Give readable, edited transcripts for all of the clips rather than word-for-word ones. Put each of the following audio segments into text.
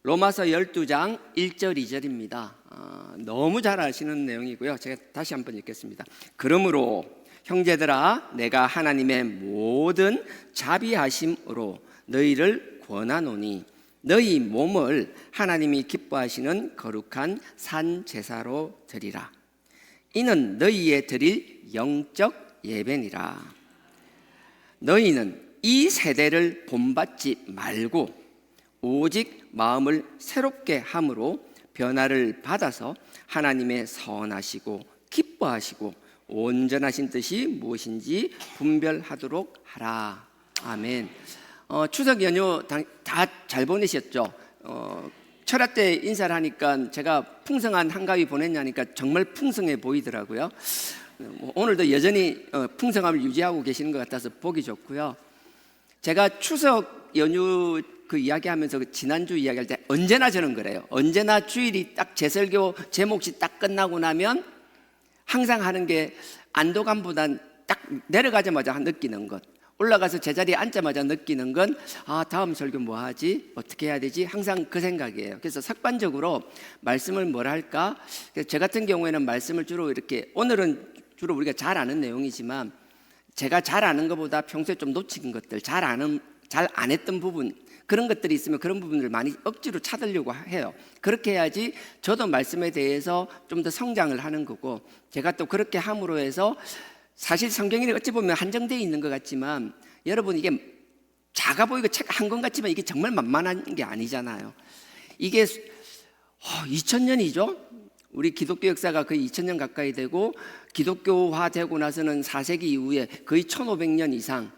로마서 12장 1절 2절입니다. 너무 잘 아시는 내용이고요. 제가 다시 한번 읽겠습니다. 그러므로 형제들아, 내가 하나님의 모든 자비하심으로 너희를 권하노니 너희 몸을 하나님이 기뻐하시는 거룩한 산 제사로 드리라. 이는 너희의 드릴 영적 예배니라. 너희는 이 세대를 본받지 말고 오직 마음을 새롭게 함으로 변화를 받아서 하나님의 선하시고 기뻐하시고 온전하신 뜻이 무엇인지 분별하도록 하라. 아멘. 추석 연휴 다 잘 보내셨죠? 철야 때 인사를 하니까 제가 풍성한 한가위 보냈냐니까 정말 풍성해 보이더라고요. 오늘도 여전히 풍성함을 유지하고 계시는 것 같아서 보기 좋고요. 제가 추석 연휴 그 이야기하면서 지난주 이야기할 때 언제나 저는 그래요. 언제나 주일이 딱 제설교 제목이 딱 끝나고 나면 항상 하는 게 안도감보단 딱 내려가자마자 느끼는 것, 올라가서 제자리에 앉자마자 느끼는 건 다음 설교 뭐 하지? 어떻게 해야 되지? 항상 그 생각이에요. 그래서 습관적으로 말씀을 뭘 할까? 저 같은 경우에는 말씀을 주로 이렇게, 오늘은 주로 우리가 잘 아는 내용이지만 제가 잘 아는 것보다 평소에 좀 놓친 것들, 잘 안 했던 부분, 그런 것들이 있으면 그런 부분들을 많이 억지로 찾으려고 해요. 그렇게 해야지 저도 말씀에 대해서 좀 더 성장을 하는 거고, 제가 또 그렇게 함으로 해서 사실 성경이 어찌 보면 한정되어 있는 것 같지만 여러분, 이게 작아 보이고 책 한 권 같지만 이게 정말 만만한 게 아니잖아요. 이게 2000년이죠. 우리 기독교 역사가 거의 2000년 가까이 되고, 기독교화 되고 나서는 4세기 이후에 거의 1500년 이상.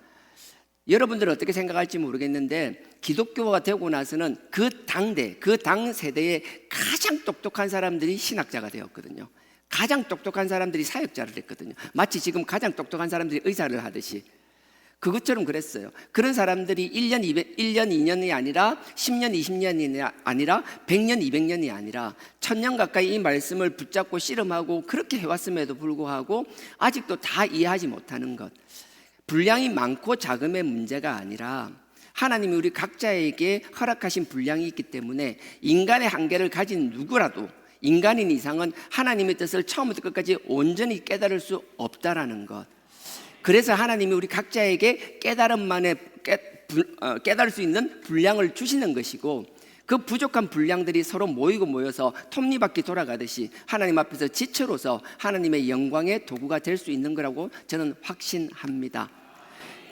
여러분들은 어떻게 생각할지 모르겠는데 기독교가 되고 나서는 그 당대, 그 당 세대에 가장 똑똑한 사람들이 신학자가 되었거든요. 가장 똑똑한 사람들이 사역자를 했거든요. 마치 지금 가장 똑똑한 사람들이 의사를 하듯이 그것처럼 그랬어요. 그런 사람들이 1년, 2년이 아니라 10년, 20년이 아니라 100년, 200년이 아니라 1000년 가까이 이 말씀을 붙잡고 씨름하고 그렇게 해왔음에도 불구하고 아직도 다 이해하지 못하는 것, 분량이 많고 작음의 문제가 아니라 하나님이 우리 각자에게 허락하신 분량이 있기 때문에 인간의 한계를 가진 누구라도, 인간인 이상은 하나님의 뜻을 처음부터 끝까지 온전히 깨달을 수 없다라는 것. 그래서 하나님이 우리 각자에게 깨달음만에 깨달을 수 있는 분량을 주시는 것이고, 그 부족한 분량들이 서로 모여서 톱니바퀴 돌아가듯이 하나님 앞에서 지체로서 하나님의 영광의 도구가 될 수 있는 거라고 저는 확신합니다.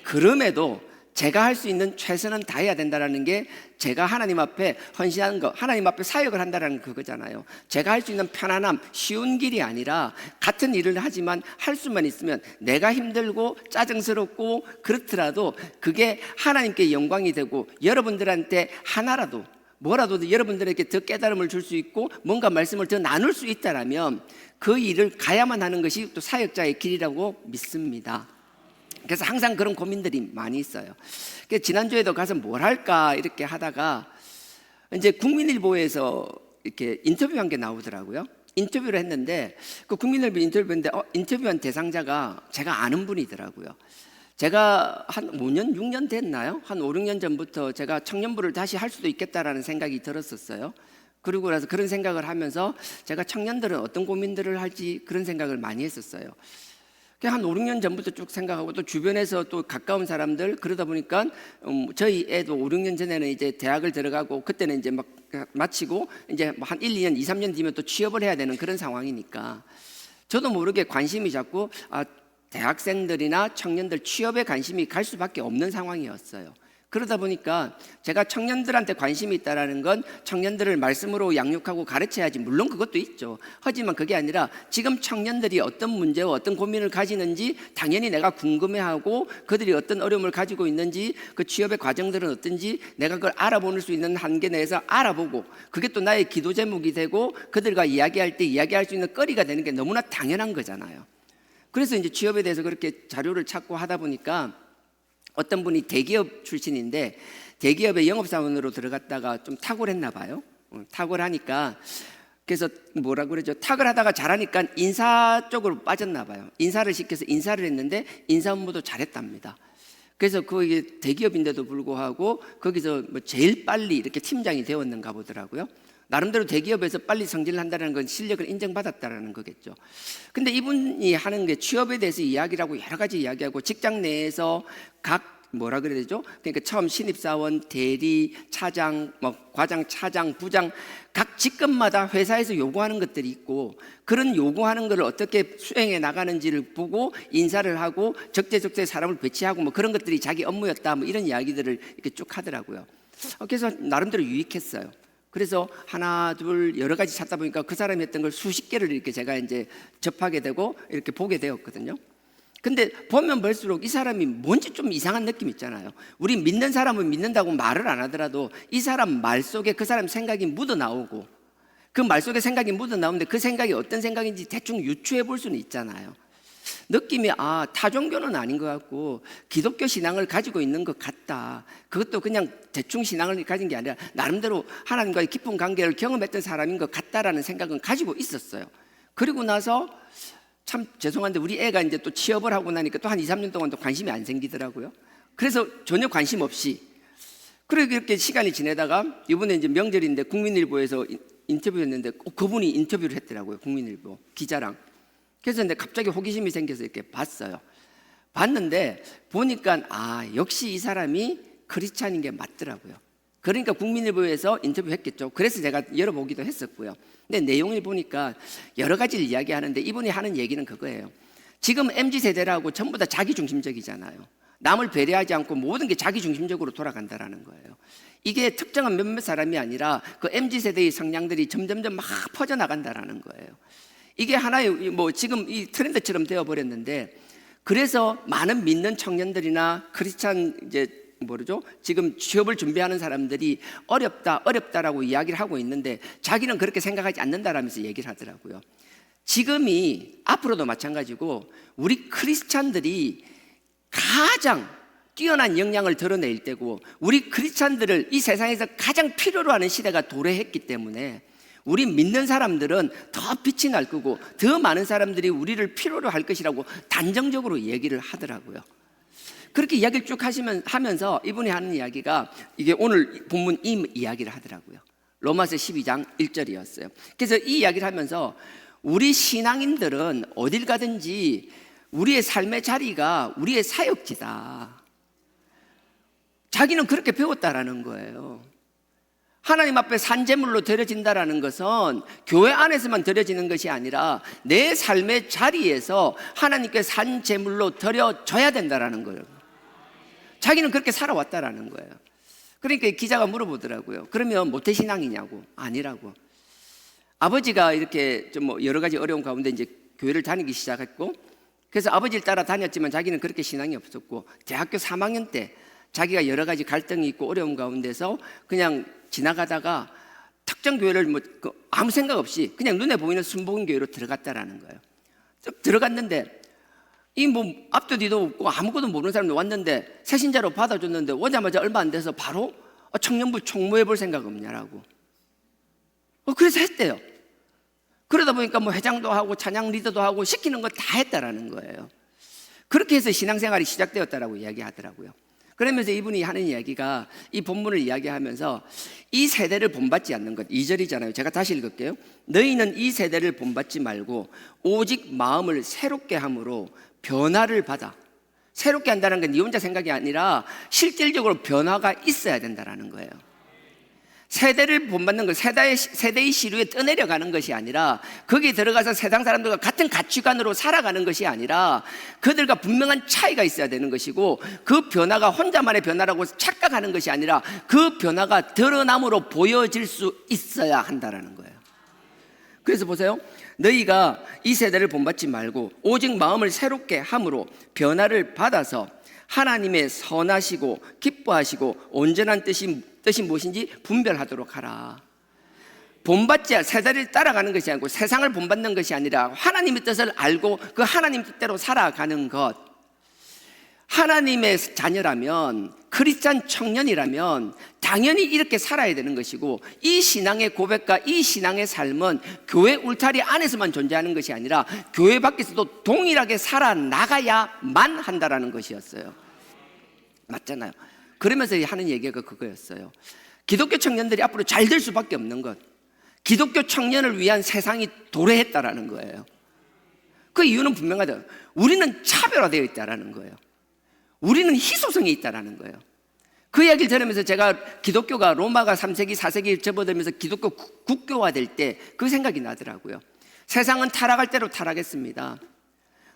그럼에도 제가 할 수 있는 최선은 다해야 된다는 게 제가 하나님 앞에 헌신하는 거, 하나님 앞에 사역을 한다는 그거잖아요. 제가 할 수 있는 편안함, 쉬운 길이 아니라 같은 일을 하지만 할 수만 있으면 내가 힘들고 짜증스럽고 그렇더라도 그게 하나님께 영광이 되고 여러분들한테 하나라도 뭐라도 여러분들에게 더 깨달음을 줄 수 있고 뭔가 말씀을 더 나눌 수 있다라면 그 일을 가야만 하는 것이 또 사역자의 길이라고 믿습니다. 그래서 항상 그런 고민들이 많이 있어요. 그래서 지난주에도 가서 뭘 할까 이렇게 하다가 이제 국민일보에서 이렇게 인터뷰한 게 나오더라고요. 인터뷰를 했는데 그 국민일보 인터뷰인데 인터뷰한 대상자가 제가 아는 분이더라고요. 제가 한 5년, 6년 됐나요? 한 5, 6년 전부터 제가 청년부를 다시 할 수도 있겠다라는 생각이 들었었어요. 그리고 나서 그런 생각을 하면서 제가 청년들은 어떤 고민들을 할지 그런 생각을 많이 했었어요. 한 5, 6년 전부터 쭉 생각하고 또 주변에서 또 가까운 사람들, 그러다 보니까 저희 애도 5, 6년 전에는 이제 대학을 들어가고 그때는 이제 막 마치고 이제 한 1, 2년, 2, 3년 뒤면 또 취업을 해야 되는 그런 상황이니까 저도 모르게 관심이 자꾸 대학생들이나 청년들 취업에 관심이 갈 수밖에 없는 상황이었어요. 그러다 보니까 제가 청년들한테 관심이 있다는 건 청년들을 말씀으로 양육하고 가르쳐야지, 물론 그것도 있죠. 하지만 그게 아니라 지금 청년들이 어떤 문제와 어떤 고민을 가지는지 당연히 내가 궁금해하고 그들이 어떤 어려움을 가지고 있는지 그 취업의 과정들은 어떤지 내가 그걸 알아볼 수 있는 한계 내에서 알아보고 그게 또 나의 기도 제목이 되고 그들과 이야기할 때 이야기할 수 있는 거리가 되는 게 너무나 당연한 거잖아요. 그래서 이제 취업에 대해서 그렇게 자료를 찾고 하다 보니까 어떤 분이 대기업 출신인데 대기업에 영업사원으로 들어갔다가 좀 탁월했나 봐요. 탁월하니까 그래서 뭐라고 그러죠? 탁월하다가 잘하니까 인사 쪽으로 빠졌나 봐요. 인사를 시켜서 인사를 했는데 인사 업무도 잘했답니다. 그래서 그게 대기업인데도 불구하고 거기서 뭐 제일 빨리 이렇게 팀장이 되었는가 보더라고요. 나름대로 대기업에서 빨리 성질을 한다는 건 실력을 인정받았다는 거겠죠. 근데 이분이 하는 게 취업에 대해서 이야기를 하고 여러 가지 이야기하고 직장 내에서 각 뭐라 그래야 되죠? 그러니까 처음 신입사원, 대리, 차장, 뭐 과장, 차장, 부장 각 직급마다 회사에서 요구하는 것들이 있고 그런 요구하는 것을 어떻게 수행해 나가는지를 보고 인사를 하고 적재적소에 사람을 배치하고 뭐 그런 것들이 자기 업무였다 뭐 이런 이야기들을 이렇게 쭉 하더라고요. 그래서 나름대로 유익했어요. 그래서 하나, 둘 여러 가지 찾다 보니까 그 사람이 했던 걸 수십 개를 이렇게 제가 이제 접하게 되고 이렇게 보게 되었거든요. 근데 보면 볼수록 이 사람이 뭔지 좀 이상한 느낌 있잖아요. 우리 믿는 사람은 믿는다고 말을 안 하더라도 이 사람 말 속에 그 사람 생각이 묻어 나오고 그 말 속에 생각이 묻어 나오는데 그 생각이 어떤 생각인지 대충 유추해 볼 수는 있잖아요. 느낌이 타종교는 아닌 것 같고 기독교 신앙을 가지고 있는 것 같다. 그것도 그냥 대충 신앙을 가진 게 아니라 나름대로 하나님과의 깊은 관계를 경험했던 사람인 것 같다라는 생각은 가지고 있었어요. 그리고 나서 참 죄송한데 우리 애가 이제 또 취업을 하고 나니까 또 한 2, 3년 동안 또 관심이 안 생기더라고요. 그래서 전혀 관심 없이 그렇게 시간이 지내다가 이번에 이제 명절인데 국민일보에서 인터뷰했는데 그분이 인터뷰를 했더라고요. 국민일보 기자랑. 그래서 근데 갑자기 호기심이 생겨서 이렇게 봤어요. 봤는데 보니까 역시 이 사람이 크리스찬인 게 맞더라고요. 그러니까 국민일보에서 인터뷰했겠죠. 그래서 제가 열어보기도 했었고요. 근데 내용을 보니까 여러 가지를 이야기하는데 이분이 하는 얘기는 그거예요. 지금 MZ세대라고 전부 다 자기중심적이잖아요. 남을 배려하지 않고 모든 게 자기중심적으로 돌아간다라는 거예요. 이게 특정한 몇몇 사람이 아니라 그 MZ세대의 성향들이 점점점 막 퍼져나간다라는 거예요. 이게 하나의 뭐 지금 이 트렌드처럼 되어버렸는데 그래서 많은 믿는 청년들이나 크리스찬 이제 뭐죠? 지금 취업을 준비하는 사람들이 어렵다라고 이야기를 하고 있는데 자기는 그렇게 생각하지 않는다라면서 얘기를 하더라고요. 지금이 앞으로도 마찬가지고 우리 크리스찬들이 가장 뛰어난 역량을 드러낼 때고 우리 크리스찬들을 이 세상에서 가장 필요로 하는 시대가 도래했기 때문에 우리 믿는 사람들은 더 빛이 날 거고 더 많은 사람들이 우리를 필요로 할 것이라고 단정적으로 얘기를 하더라고요. 그렇게 이야기를 쭉 하면서 이분이 하는 이야기가 이게 오늘 본문 이 이야기를 하더라고요. 로마서 12장 1절이었어요. 그래서 이 이야기를 하면서 우리 신앙인들은 어딜 가든지 우리의 삶의 자리가 우리의 사역지다. 자기는 그렇게 배웠다라는 거예요. 하나님 앞에 산제물로 드려진다라는 것은 교회 안에서만 드려지는 것이 아니라 내 삶의 자리에서 하나님께 산제물로 드려져야 된다라는 거예요. 자기는 그렇게 살아왔다라는 거예요. 그러니까 기자가 물어보더라고요. 그러면 모태신앙이냐고. 아니라고. 아버지가 이렇게 좀 뭐 여러 가지 어려운 가운데 이제 교회를 다니기 시작했고 그래서 아버지를 따라 다녔지만 자기는 그렇게 신앙이 없었고 대학교 3학년 때 자기가 여러 가지 갈등이 있고 어려운 가운데서 그냥 지나가다가 특정 교회를 뭐 아무 생각 없이 그냥 눈에 보이는 순복음교회로 들어갔다라는 거예요. 들어갔는데 이 뭐 앞도 뒤도 없고 아무것도 모르는 사람이 왔는데 새신자로 받아줬는데 오자마자 얼마 안 돼서 바로 청년부 총무해 볼 생각 없냐라고. 그래서 했대요. 그러다 보니까 뭐 회장도 하고 찬양 리더도 하고 시키는 거 다 했다라는 거예요. 그렇게 해서 신앙생활이 시작되었다라고 이야기하더라고요. 그러면서 이분이 하는 이야기가 이 본문을 이야기하면서 이 세대를 본받지 않는 것 2절이잖아요. 제가 다시 읽을게요. 너희는 이 세대를 본받지 말고 오직 마음을 새롭게 함으로 변화를 받아. 새롭게 한다는 건 네 혼자 생각이 아니라 실질적으로 변화가 있어야 된다는 거예요. 세대를 본받는 것, 세대의 시류에 떠내려가는 것이 아니라 거기에 들어가서 세상 사람들과 같은 가치관으로 살아가는 것이 아니라 그들과 분명한 차이가 있어야 되는 것이고 그 변화가 혼자만의 변화라고 착각하는 것이 아니라 그 변화가 드러남으로 보여질 수 있어야 한다는 거예요. 그래서 보세요. 너희가 이 세대를 본받지 말고 오직 마음을 새롭게 함으로 변화를 받아서 하나님의 선하시고 기뻐하시고 온전한 뜻이 무엇인지 분별하도록 하라. 본받지 세대를 따라가는 것이 아니고 세상을 본받는 것이 아니라 하나님의 뜻을 알고 그 하나님 뜻대로 살아가는 것. 하나님의 자녀라면 크리스찬 청년이라면 당연히 이렇게 살아야 되는 것이고 이 신앙의 고백과 이 신앙의 삶은 교회 울타리 안에서만 존재하는 것이 아니라 교회 밖에서도 동일하게 살아나가야만 한다라는 것이었어요. 맞잖아요. 그러면서 하는 얘기가 그거였어요. 기독교 청년들이 앞으로 잘 될 수밖에 없는 것, 기독교 청년을 위한 세상이 도래했다라는 거예요. 그 이유는 분명하다. 우리는 차별화되어 있다라는 거예요. 우리는 희소성이 있다라는 거예요. 그 이야기를 들으면서 제가 기독교가 로마가 3세기 4세기 접어들면서 기독교 국교화될 때 그 생각이 나더라고요. 세상은 타락할 대로 타락했습니다.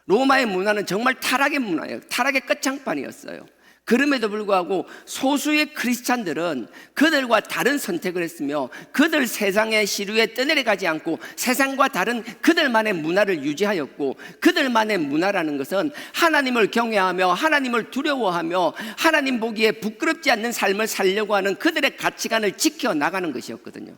로마의 문화는 정말 타락의 문화예요. 타락의 끝장판이었어요. 그럼에도 불구하고 소수의 크리스찬들은 그들과 다른 선택을 했으며 그들 세상의 시류에 떠내려가지 않고 세상과 다른 그들만의 문화를 유지하였고, 그들만의 문화라는 것은 하나님을 경외하며 하나님을 두려워하며 하나님 보기에 부끄럽지 않는 삶을 살려고 하는 그들의 가치관을 지켜나가는 것이었거든요.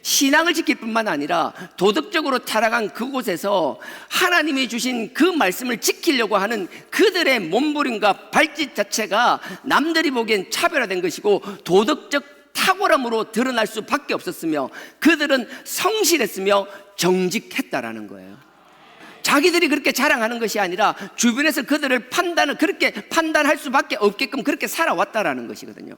신앙을 지킬 뿐만 아니라 도덕적으로 타락한 그곳에서 하나님이 주신 그 말씀을 지키려고 하는 그들의 몸부림과 발짓 자체가 남들이 보기엔 차별화된 것이고 도덕적 탁월함으로 드러날 수밖에 없었으며, 그들은 성실했으며 정직했다라는 거예요. 자기들이 그렇게 자랑하는 것이 아니라 주변에서 그들을 그렇게 판단할 수밖에 없게끔 그렇게 살아왔다라는 것이거든요.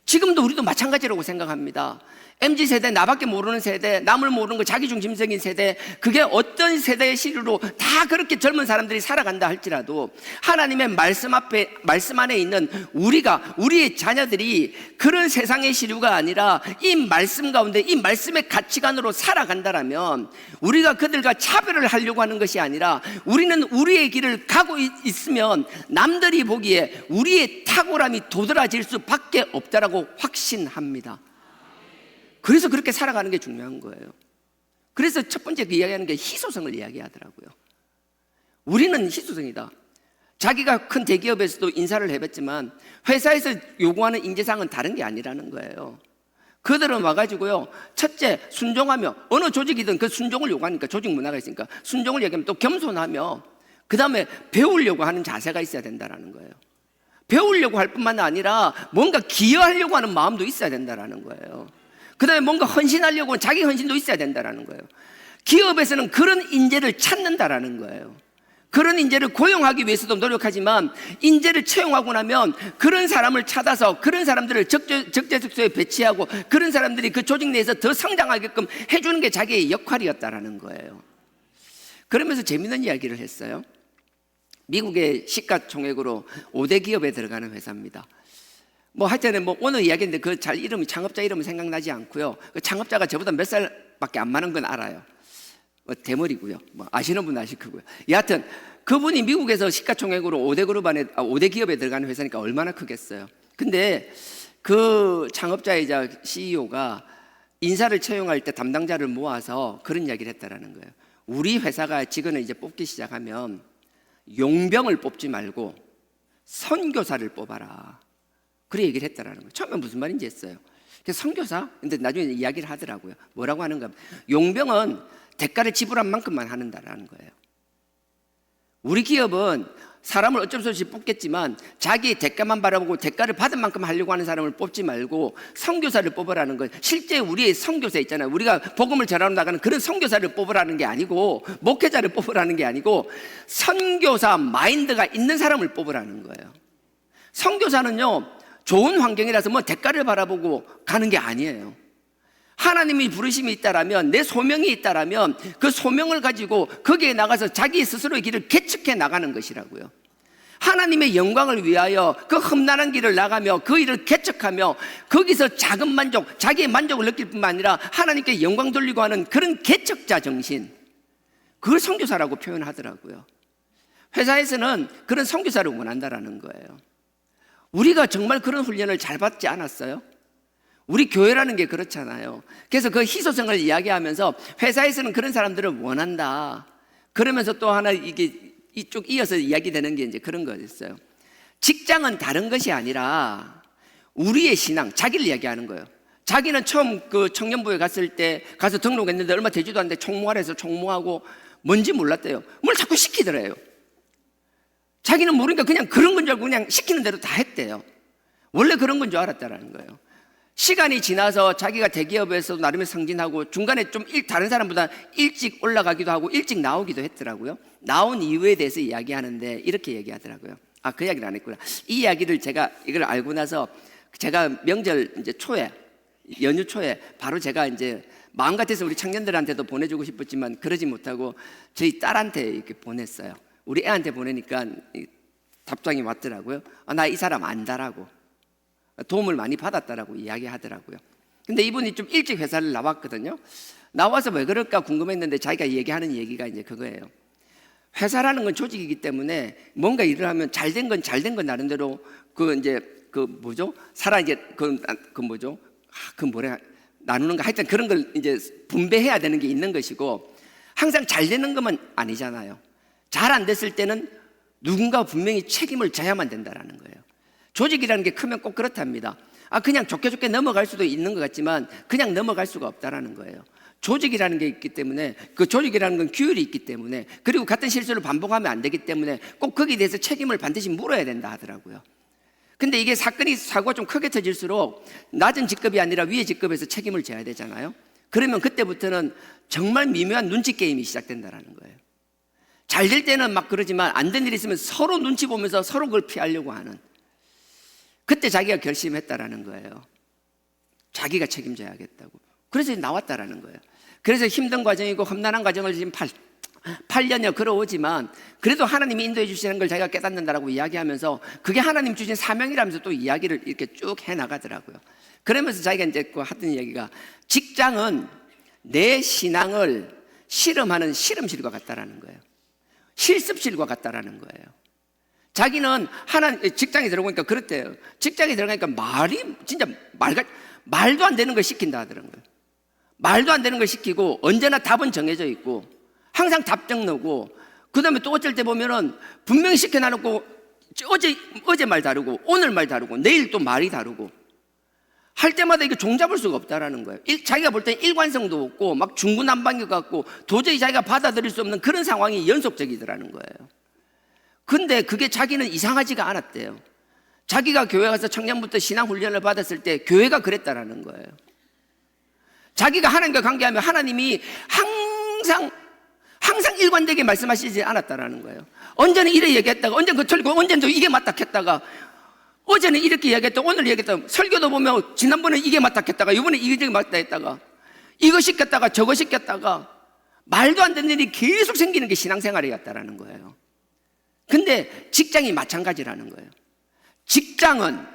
지금도 우리도 마찬가지라고 생각합니다. MZ세대, 나밖에 모르는 세대, 남을 모르는 거 자기중심적인 세대, 그게 어떤 세대의 시류로 다 그렇게 젊은 사람들이 살아간다 할지라도 하나님의 말씀 안에 있는 우리의 자녀들이 그런 세상의 시류가 아니라 이 말씀 가운데 이 말씀의 가치관으로 살아간다라면, 우리가 그들과 차별을 하려고 하는 것이 아니라 우리는 우리의 길을 가고 있으면 남들이 보기에 우리의 탁월함이 도드라질 수밖에 없다라고 확신합니다. 그래서 그렇게 살아가는 게 중요한 거예요. 그래서 첫 번째 그 이야기하는 게 희소성을 이야기하더라고요. 우리는 희소성이다. 자기가 큰 대기업에서도 인사를 해봤지만 회사에서 요구하는 인재상은 다른 게 아니라는 거예요. 그들은 와가지고요, 첫째 순종하며, 어느 조직이든 그 순종을 요구하니까 조직 문화가 있으니까 순종을 얘기하면 또 겸손하며, 그 다음에 배우려고 하는 자세가 있어야 된다는 거예요. 배우려고 할 뿐만 아니라 뭔가 기여하려고 하는 마음도 있어야 된다는 거예요. 그 다음에 뭔가 헌신하려고 자기 헌신도 있어야 된다는 거예요. 기업에서는 그런 인재를 찾는다라는 거예요. 그런 인재를 고용하기 위해서도 노력하지만 인재를 채용하고 나면 그런 사람을 찾아서 그런 사람들을 적재적소에 배치하고 그런 사람들이 그 조직 내에서 더 성장하게끔 해주는 게 자기의 역할이었다라는 거예요. 그러면서 재밌는 이야기를 했어요. 미국의 시가총액으로 5대 기업에 들어가는 회사입니다. 하여튼 오늘 이야기인데 그 창업자 이름은 생각나지 않고요. 그 창업자가 저보다 몇 살밖에 안 많은 건 알아요. 대머리고요. 아시는 분 아실 거고요. 여하튼 그분이 미국에서 시가총액으로 5대 기업에 들어가는 회사니까 얼마나 크겠어요. 근데 그 창업자이자 CEO가 인사를 채용할 때 담당자를 모아서 그런 이야기를 했다라는 거예요. 우리 회사가 직원을 이제 뽑기 시작하면 용병을 뽑지 말고 선교사를 뽑아라. 그래 얘기를 했다라는 거예요. 처음에 무슨 말인지 했어요. 그래서 선교사? 근데 나중에 이야기를 하더라고요. 뭐라고 하는가? 용병은 대가를 지불한 만큼만 하는다라는 거예요. 우리 기업은 사람을 어쩔 수 없이 뽑겠지만 자기 대가만 바라보고 대가를 받은 만큼 하려고 하는 사람을 뽑지 말고 선교사를 뽑으라는 거예요. 실제 우리의 선교사 있잖아요. 우리가 복음을 전하러 나가는 그런 선교사를 뽑으라는 게 아니고, 목회자를 뽑으라는 게 아니고 선교사 마인드가 있는 사람을 뽑으라는 거예요. 선교사는요, 좋은 환경이라서 대가를 바라보고 가는 게 아니에요. 하나님이 부르심이 있다라면, 내 소명이 있다라면 그 소명을 가지고 거기에 나가서 자기 스스로의 길을 개척해 나가는 것이라고요. 하나님의 영광을 위하여 그 험난한 길을 나가며 그 일을 개척하며 거기서 작은 만족, 자기의 만족을 느낄 뿐만 아니라 하나님께 영광 돌리고 하는 그런 개척자 정신, 그걸 선교사라고 표현하더라고요. 회사에서는 그런 선교사를 원한다라는 거예요. 우리가 정말 그런 훈련을 잘 받지 않았어요? 우리 교회라는 게 그렇잖아요. 그래서 그 희소성을 이야기하면서 회사에서는 그런 사람들을 원한다. 그러면서 또 하나 이게 이쪽 이어서 이야기되는 게 이제 그런 거였어요. 직장은 다른 것이 아니라 우리의 신앙, 자기를 이야기하는 거예요. 자기는 처음 그 청년부에 갔을 때 가서 등록했는데 얼마 되지도 않는데 총무하래서 총무하고 뭔지 몰랐대요. 뭘 자꾸 시키더래요. 자기는 모르니까 그냥 그런 건 줄 알고 그냥 시키는 대로 다 했대요. 원래 그런 건 줄 알았다라는 거예요. 시간이 지나서 자기가 대기업에서도 나름의 승진하고 중간에 좀 다른 사람보다 일찍 올라가기도 하고 일찍 나오기도 했더라고요. 나온 이유에 대해서 이야기하는데 이렇게 얘기하더라고요. 그 이야기를 안 했구나. 이 이야기를 제가 이걸 알고 나서 제가 명절 이제 초에, 연휴 초에 바로 제가 이제 마음 같아서 우리 청년들한테도 보내주고 싶었지만 그러지 못하고 저희 딸한테 이렇게 보냈어요. 우리 애한테 보내니까 답장이 왔더라고요. 나 이 사람 안다라고, 도움을 많이 받았다라고 이야기하더라고요. 근데 이분이 좀 일찍 회사를 나왔거든요. 나와서 왜 그럴까 궁금했는데 자기가 얘기하는 얘기가 이제 그거예요. 회사라는 건 조직이기 때문에 뭔가 일을 하면 잘 된 건 나름대로 나누는 거, 하여튼 그런 걸 이제 분배해야 되는 게 있는 것이고, 항상 잘 되는 것만 아니잖아요. 잘 안 됐을 때는 누군가 분명히 책임을 져야만 된다라는 거예요. 조직이라는 게 크면 꼭 그렇답니다. 그냥 좋게 넘어갈 수도 있는 것 같지만 그냥 넘어갈 수가 없다라는 거예요. 조직이라는 게 있기 때문에, 그 조직이라는 건 규율이 있기 때문에, 그리고 같은 실수를 반복하면 안 되기 때문에 꼭 거기에 대해서 책임을 반드시 물어야 된다 하더라고요. 근데 이게 사고가 좀 크게 터질수록 낮은 직급이 아니라 위의 직급에서 책임을 져야 되잖아요. 그러면 그때부터는 정말 미묘한 눈치 게임이 시작된다는 거예요. 잘 될 때는 막 그러지만 안 된 일이 있으면 서로 눈치 보면서 서로 그걸 피하려고 하는, 그때 자기가 결심했다라는 거예요. 자기가 책임져야겠다고. 그래서 나왔다라는 거예요. 그래서 힘든 과정이고 험난한 과정을 지금 8년여 걸어오지만 그래도 하나님이 인도해 주시는 걸 자기가 깨닫는다라고 이야기하면서 그게 하나님 주신 사명이라면서 또 이야기를 이렇게 쭉 해나가더라고요. 그러면서 자기가 이제 하던 이야기가, 직장은 내 신앙을 실험하는 실험실과 같다라는 거예요. 실습실과 같다라는 거예요. 자기는 직장에 들어가니까 그렇대요. 직장에 들어가니까 진짜 말도 안 되는 걸 시킨다 하더라고요. 말도 안 되는 걸 시키고 언제나 답은 정해져 있고 항상 답정 나오고, 그 다음에 또 어쩔 때 보면은 분명히 시켜놔놓고 어제 말 다르고 오늘 말 다르고 내일 또 말이 다르고 할 때마다 이게 종잡을 수가 없다라는 거예요. 자기가 볼 땐 일관성도 없고 막 중구난방인 것 같고 도저히 자기가 받아들일 수 없는 그런 상황이 연속적이더라는 거예요. 근데 그게 자기는 이상하지가 않았대요. 자기가 교회 가서 청년부터 신앙 훈련을 받았을 때 교회가 그랬다라는 거예요. 자기가 하나님과 관계하면 하나님이 항상 일관되게 말씀하시지 않았다라는 거예요. 언제는 이래 얘기했다가 언제는 그 틀리고 언제는 또 이게 맞다 했다가, 어제는 이렇게 얘기했다 오늘 얘기했다, 설교도 보면 지난번에 이게 맞다 했다가 이번에 이게 맞다 했다가 이거 시켰다가 저거 시켰다가 말도 안 되는 일이 계속 생기는 게 신앙생활이었다라는 거예요. 근데 직장이 마찬가지라는 거예요.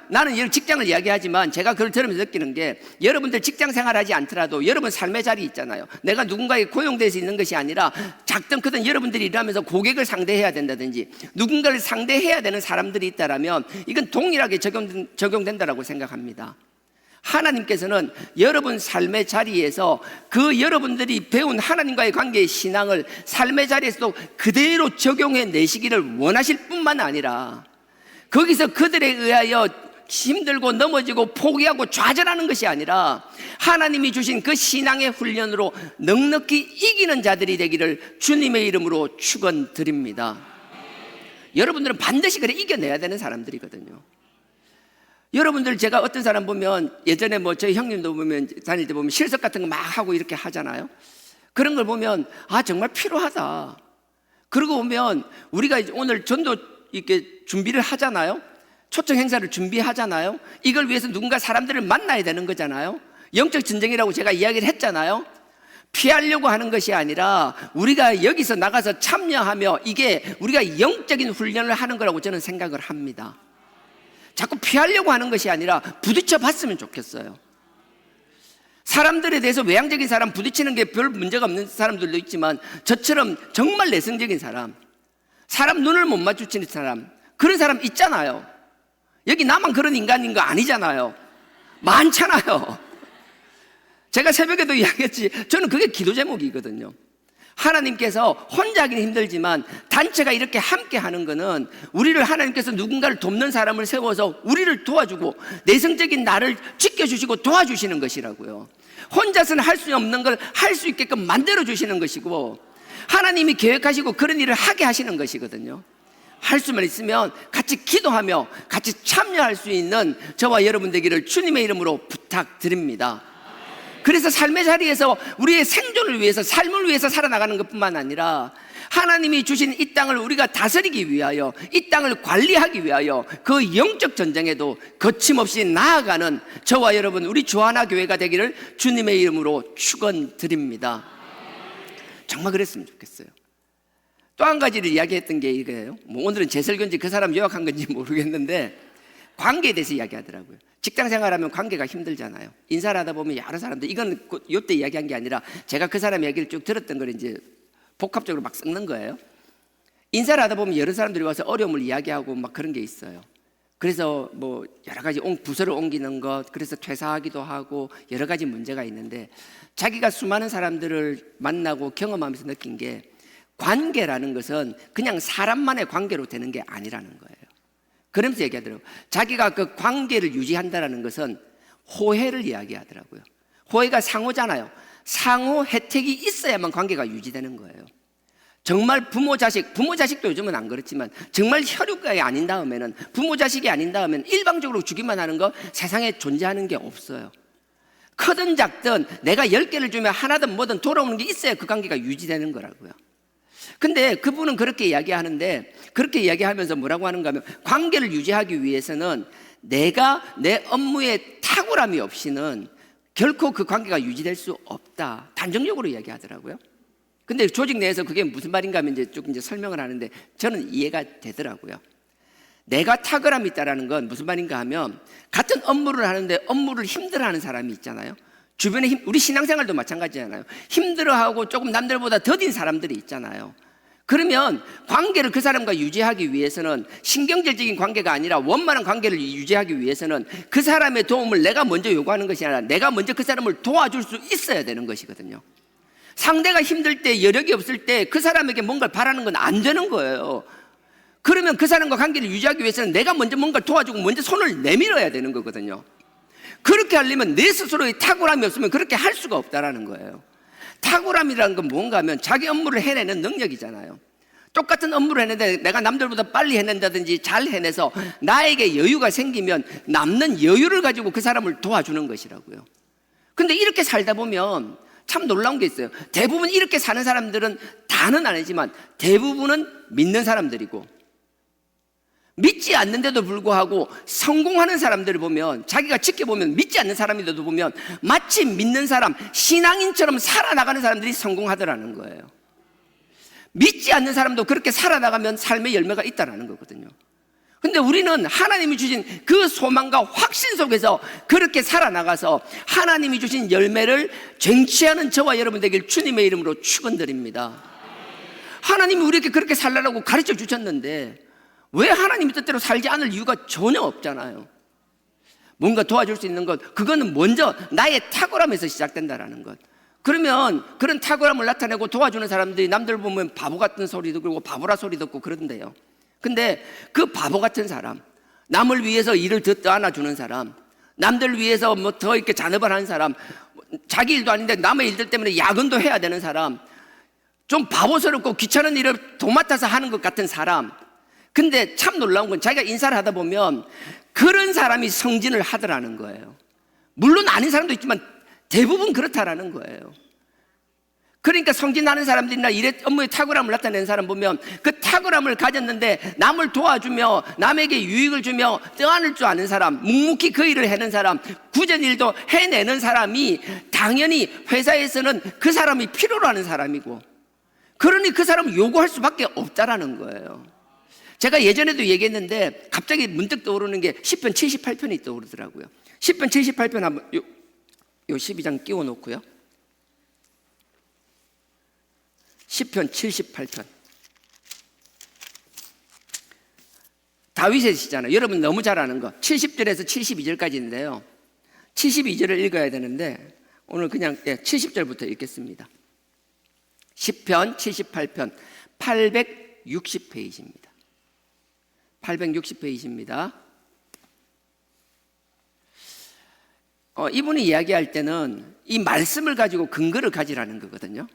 나는 직장을 이야기하지만 제가 그걸 들으면서 느끼는 게, 여러분들 직장 생활하지 않더라도 여러분 삶의 자리 있잖아요. 내가 누군가에 고용돼서 있는 것이 아니라 작든 크든 여러분들이 일하면서 고객을 상대해야 된다든지 누군가를 상대해야 되는 사람들이 있다라면 이건 동일하게 적용된다라고 생각합니다. 하나님께서는 여러분 삶의 자리에서 그 여러분들이 배운 하나님과의 관계의 신앙을 삶의 자리에서도 그대로 적용해 내시기를 원하실 뿐만 아니라, 거기서 그들에 의하여 힘들고 넘어지고 포기하고 좌절하는 것이 아니라 하나님이 주신 그 신앙의 훈련으로 넉넉히 이기는 자들이 되기를 주님의 이름으로 축원드립니다. 여러분들은 반드시 그래 이겨내야 되는 사람들이거든요. 여러분들, 제가 어떤 사람 보면 예전에 저희 형님도 보면 다닐 때 보면 실습 같은 거 막 하고 이렇게 하잖아요. 그런 걸 보면 정말 필요하다. 그러고 보면 우리가 오늘 전도 이렇게 준비를 하잖아요. 초청 행사를 준비하잖아요. 이걸 위해서 누군가 사람들을 만나야 되는 거잖아요. 영적 전쟁이라고 제가 이야기를 했잖아요. 피하려고 하는 것이 아니라 우리가 여기서 나가서 참여하며 이게 우리가 영적인 훈련을 하는 거라고 저는 생각을 합니다. 자꾸 피하려고 하는 것이 아니라 부딪혀 봤으면 좋겠어요. 사람들에 대해서 외향적인 사람, 부딪히는 게 별 문제가 없는 사람들도 있지만 저처럼 정말 내성적인 사람 눈을 못 마주치는 사람, 그런 사람 있잖아요. 여기 나만 그런 인간인 거 아니잖아요. 많잖아요. 제가 새벽에도 이야기했지, 저는 그게 기도 제목이거든요. 하나님께서 혼자 하기는 힘들지만 단체가 이렇게 함께 하는 거는 우리를, 하나님께서 누군가를 돕는 사람을 세워서 우리를 도와주고 내성적인 나를 지켜주시고 도와주시는 것이라고요. 혼자서는 할 수 없는 걸 할 수 있게끔 만들어주시는 것이고, 하나님이 계획하시고 그런 일을 하게 하시는 것이거든요. 할 수만 있으면 같이 기도하며 같이 참여할 수 있는 저와 여러분 되기를 주님의 이름으로 부탁드립니다. 그래서 삶의 자리에서 우리의 생존을 위해서, 삶을 위해서 살아나가는 것뿐만 아니라 하나님이 주신 이 땅을 우리가 다스리기 위하여, 이 땅을 관리하기 위하여 그 영적 전쟁에도 거침없이 나아가는 저와 여러분, 우리 주하나 교회가 되기를 주님의 이름으로 축원드립니다. 정말 그랬으면 좋겠어요. 또 한 가지를 이야기했던 게 이거예요. 뭐 오늘은 제 설교인지 그 사람 요약한 건지 모르겠는데, 관계에 대해서 이야기하더라고요. 직장 생활하면 관계가 힘들잖아요. 인사를 하다 보면 여러 사람들, 이건 요때 이야기한 게 아니라 제가 그 사람 얘기를 쭉 들었던 걸 이제 복합적으로 막 섞는 거예요. 인사를 하다 보면 여러 사람들이 와서 어려움을 이야기하고 막 그런 게 있어요. 그래서 뭐 여러 가지 부서를 옮기는 것, 그래서 퇴사하기도 하고 여러 가지 문제가 있는데, 자기가 수많은 사람들을 만나고 경험하면서 느낀 게, 관계라는 것은 그냥 사람만의 관계로 되는 게 아니라는 거예요. 그러면서 얘기하더라고요. 자기가 그 관계를 유지한다는 것은 호혜를 이야기하더라고요. 호혜가 상호잖아요. 상호 혜택이 있어야만 관계가 유지되는 거예요. 정말 부모 자식도 요즘은 안 그렇지만 정말 혈육이 아닌 다음에는, 부모 자식이 아닌 다음에는 일방적으로 주기만 하는 거 세상에 존재하는 게 없어요. 크든 작든 내가 10개를 주면 하나든 뭐든 돌아오는 게 있어야 그 관계가 유지되는 거라고요. 근데 그분은 그렇게 이야기하는데, 그렇게 이야기하면서 뭐라고 하는가 하면, 관계를 유지하기 위해서는 내가 내 업무에 탁월함이 없이는 결코 그 관계가 유지될 수 없다, 단정적으로 이야기하더라고요. 근데 조직 내에서 그게 무슨 말인가 하면 이제 설명을 하는데 저는 이해가 되더라고요. 내가 탁월함이 있다라는 건 무슨 말인가 하면, 같은 업무를 하는데 업무를 힘들어하는 사람이 있잖아요. 주변에 우리 신앙생활도 마찬가지잖아요. 힘들어하고 조금 남들보다 더딘 사람들이 있잖아요. 그러면 관계를 그 사람과 유지하기 위해서는 신경질적인 관계가 아니라 원만한 관계를 유지하기 위해서는 그 사람의 도움을 내가 먼저 요구하는 것이 아니라 내가 먼저 그 사람을 도와줄 수 있어야 되는 것이거든요. 상대가 힘들 때, 여력이 없을 때 그 사람에게 뭔가를 바라는 건 안 되는 거예요. 그러면 그 사람과 관계를 유지하기 위해서는 내가 먼저 뭔가를 도와주고 먼저 손을 내밀어야 되는 거거든요. 그렇게 하려면 내 스스로의 탁월함이 없으면 그렇게 할 수가 없다라는 거예요. 탁월함이라는 건 뭔가 하면 자기 업무를 해내는 능력이잖아요. 똑같은 업무를 해내는데 내가 남들보다 빨리 해낸다든지 잘 해내서 나에게 여유가 생기면 남는 여유를 가지고 그 사람을 도와주는 것이라고요. 근데 이렇게 살다 보면 참 놀라운 게 있어요. 대부분 이렇게 사는 사람들은, 다는 아니지만 대부분은 믿는 사람들이고, 믿지 않는데도 불구하고 성공하는 사람들을 보면, 자기가 지켜보면 믿지 않는 사람인데도 보면 마치 믿는 사람, 신앙인처럼 살아나가는 사람들이 성공하더라는 거예요. 믿지 않는 사람도 그렇게 살아나가면 삶의 열매가 있다는 거거든요. 근데 우리는 하나님이 주신 그 소망과 확신 속에서 그렇게 살아나가서 하나님이 주신 열매를 쟁취하는 저와 여러분 되길 주님의 이름으로 축원드립니다. 하나님이 우리에게 그렇게 살라고 가르쳐 주셨는데 왜 하나님의 뜻대로 살지 않을 이유가 전혀 없잖아요. 뭔가 도와줄 수 있는 것, 그거는 먼저 나의 탁월함에서 시작된다라는 것. 그러면 그런 탁월함을 나타내고 도와주는 사람들이 남들 보면 바보 같은 소리 듣고 바보라 소리 듣고 그런데요. 근데 그 바보 같은 사람, 남을 위해서 일을 더 떠안아주는 사람, 남들 위해서 뭐 더 이렇게 잔업을 하는 사람, 자기 일도 아닌데 남의 일들 때문에 야근도 해야 되는 사람, 좀 바보스럽고 귀찮은 일을 도맡아서 하는 것 같은 사람. 근데 참 놀라운 건 자기가 인사를 하다 보면 그런 사람이 승진을 하더라는 거예요. 물론 아닌 사람도 있지만 대부분 그렇다라는 거예요. 그러니까 승진하는 사람들이나 일에 업무에 탁월함을 나타내는 사람 보면 그 탁월함을 가졌는데 남을 도와주며 남에게 유익을 주며 떠안을 줄 아는 사람, 묵묵히 그 일을 해낸 사람, 굳은 일도 해내는 사람이 당연히 회사에서는 그 사람이 필요로 하는 사람이고, 그러니 그 사람을 요구할 수밖에 없다라는 거예요. 제가 예전에도 얘기했는데 갑자기 문득 떠오르는 게 시편 78편이 떠오르더라고요. 시편 78편 한번 요 12장 끼워 놓고요. 시편 78편. 다윗의 시잖아요. 여러분 너무 잘 아는 거. 70절에서 72절까지인데요. 72절을 읽어야 되는데 오늘 그냥 70절부터 읽겠습니다. 시편 78편 860페이지입니다. 860페이지입니다. 이분이 이야기할 때는 이 말씀을 가지고 근거를 가지라는 거거든요.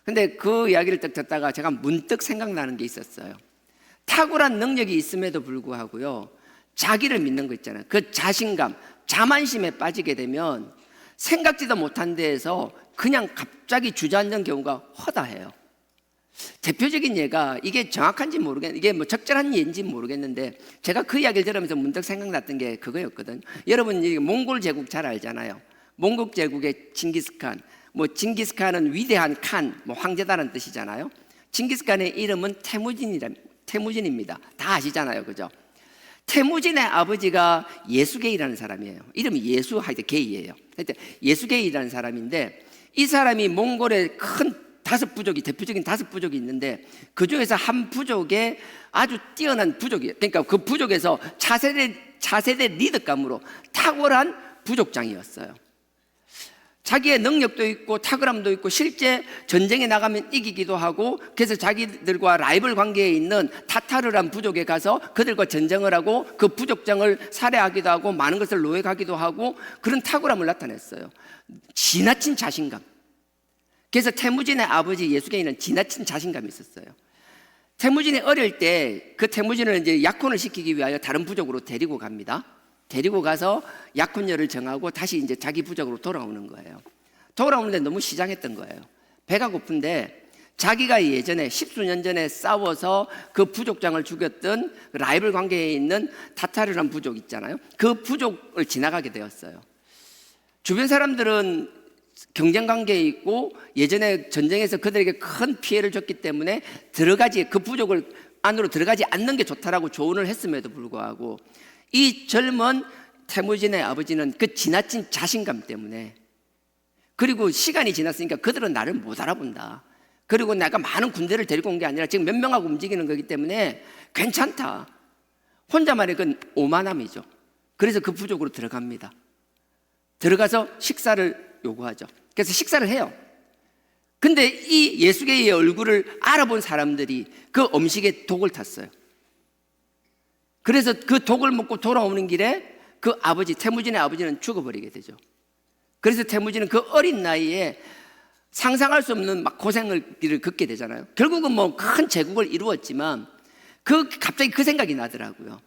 근데 그 이야기를 딱 듣다가 제가 문득 생각나는 게 있었어요. 탁월한 능력이 있음에도 불구하고요, 자기를 믿는 거 있잖아요. 그 자신감, 자만심에 빠지게 되면 생각지도 못한 데에서 그냥 갑자기 주저앉는 경우가 허다해요. 대표적인 예가, 이게 정확한지 모르겠는데, 이게 뭐 적절한 예인지 모르겠는데, 제가 그 이야기를 들으면서 문득 생각났던 게 그거였거든. 여러분, 이 몽골 제국 잘 알잖아요. 몽골 제국의 징기스칸, 뭐 징기스칸은 위대한 칸, 뭐 황제다라는 뜻이잖아요. 징기스칸의 이름은 태무진입니다. 다 아시잖아요, 그죠? 태무진의 아버지가 예수게이라는 사람이에요. 이름이 예수게이예요. 예수게이라는 사람인데, 이 사람이 몽골의 큰 대표적인 5부족이 있는데, 그 중에서 한 부족에 아주 뛰어난 부족이에요. 그러니까 그 부족에서 차세대 리더감으로 탁월한 부족장이었어요. 자기의 능력도 있고 탁월함도 있고 실제 전쟁에 나가면 이기기도 하고, 그래서 자기들과 라이벌 관계에 있는 타타르란 부족에 가서 그들과 전쟁을 하고 그 부족장을 살해하기도 하고 많은 것을 노획하기도 하고, 그런 탁월함을 나타냈어요. 지나친 자신감. 그래서 태무진의 아버지 예수게이는 지나친 자신감이 있었어요. 태무진이 어릴 때 그 태무진을 이제 약혼을 시키기 위하여 다른 부족으로 데리고 갑니다. 데리고 가서 약혼녀를 정하고 다시 이제 자기 부족으로 돌아오는 거예요. 돌아오는데 너무 시장했던 거예요. 배가 고픈데 자기가 예전에 10수년 전에 싸워서 그 부족장을 죽였던 라이벌 관계에 있는 타타르란 부족 있잖아요. 그 부족을 지나가게 되었어요. 주변 사람들은 경쟁 관계에 있고 예전에 전쟁에서 그들에게 큰 피해를 줬기 때문에 그 부족을 안으로 들어가지 않는 게 좋다라고 조언을 했음에도 불구하고, 이 젊은 태무진의 아버지는 그 지나친 자신감 때문에, 그리고 시간이 지났으니까 그들은 나를 못 알아본다, 그리고 내가 많은 군대를 데리고 온 게 아니라 지금 몇 명하고 움직이는 거기 때문에 괜찮다, 혼자만의 그 오만함이죠. 그래서 그 부족으로 들어갑니다. 들어가서 식사를 요구하죠. 그래서 식사를 해요. 근데 이 예수게이의 얼굴을 알아본 사람들이 그 음식에 독을 탔어요. 그래서 그 독을 먹고 돌아오는 길에 그 아버지, 태무진의 아버지는 죽어버리게 되죠. 그래서 태무진은 그 어린 나이에 상상할 수 없는 막 고생을 걷게 되잖아요. 결국은 뭐 큰 제국을 이루었지만 갑자기 그 생각이 나더라고요.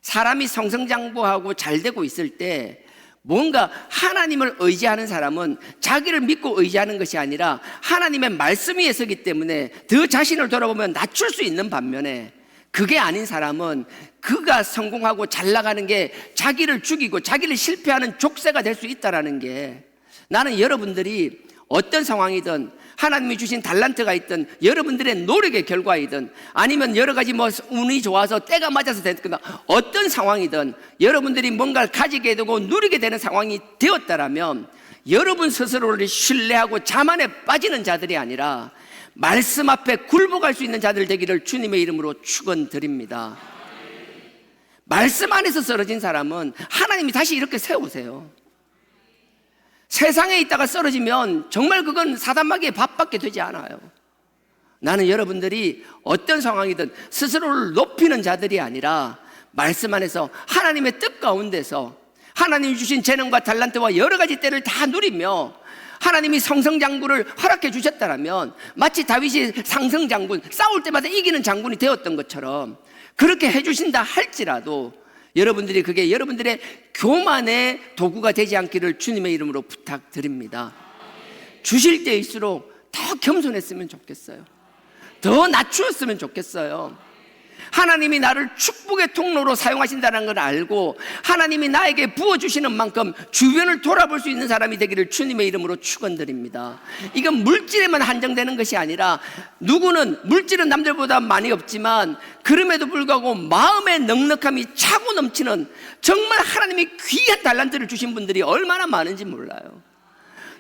사람이 성성장구하고 잘 되고 있을 때 뭔가 하나님을 의지하는 사람은 자기를 믿고 의지하는 것이 아니라 하나님의 말씀 위에 서기 때문에 더 자신을 돌아보면 낮출 수 있는 반면에, 그게 아닌 사람은 그가 성공하고 잘 나가는 게 자기를 죽이고 자기를 실패하는 족쇄가 될 수 있다는 게, 나는 여러분들이 어떤 상황이든 하나님이 주신 달란트가 있든 여러분들의 노력의 결과이든 아니면 여러 가지 뭐 운이 좋아서 때가 맞아서 됐거나 어떤 상황이든 여러분들이 뭔가를 가지게 되고 누리게 되는 상황이 되었다라면 여러분 스스로를 신뢰하고 자만에 빠지는 자들이 아니라 말씀 앞에 굴복할 수 있는 자들 되기를 주님의 이름으로 축원드립니다. 말씀 안에서 쓰러진 사람은 하나님이 다시 이렇게 세우세요. 세상에 있다가 쓰러지면 정말 그건 사단마귀의 밥밖에 되지 않아요. 나는 여러분들이 어떤 상황이든 스스로를 높이는 자들이 아니라 말씀 안에서 하나님의 뜻 가운데서 하나님이 주신 재능과 달란트와 여러 가지 때를 다 누리며 하나님이 성성장군을 허락해 주셨다면 마치 다윗이 상성장군, 싸울 때마다 이기는 장군이 되었던 것처럼 그렇게 해주신다 할지라도 여러분들이 그게 여러분들의 교만의 도구가 되지 않기를 주님의 이름으로 부탁드립니다. 주실 때일수록 더 겸손했으면 좋겠어요. 더 낮추었으면 좋겠어요. 하나님이 나를 축복의 통로로 사용하신다는 걸 알고 하나님이 나에게 부어주시는 만큼 주변을 돌아볼 수 있는 사람이 되기를 주님의 이름으로 축원드립니다. 이건 물질에만 한정되는 것이 아니라 누구는 물질은 남들보다 많이 없지만 그럼에도 불구하고 마음의 넉넉함이 차고 넘치는 정말 하나님이 귀한 달란트를 주신 분들이 얼마나 많은지 몰라요.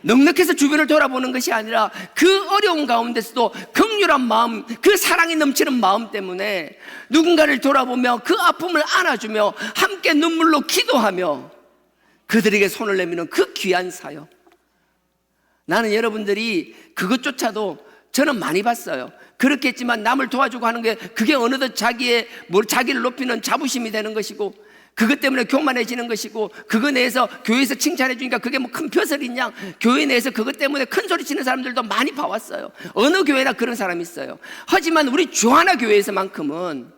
넉넉해서 주변을 돌아보는 것이 아니라 그 어려운 가운데서도 긍휼한 마음, 그 사랑이 넘치는 마음 때문에 누군가를 돌아보며 그 아픔을 안아주며 함께 눈물로 기도하며 그들에게 손을 내미는 그 귀한 사역. 나는 여러분들이 그것조차도 저는 많이 봤어요. 그렇게 했지만 남을 도와주고 하는 게 그게 어느덧 자기를 높이는 자부심이 되는 것이고 그것 때문에 교만해지는 것이고 그거 내에서 교회에서 칭찬해 주니까 그게 뭐 큰 벼슬인 양 교회 내에서 그것 때문에 큰 소리 치는 사람들도 많이 봐왔어요. 어느 교회나 그런 사람이 있어요. 하지만 우리 주하나 교회에서만큼은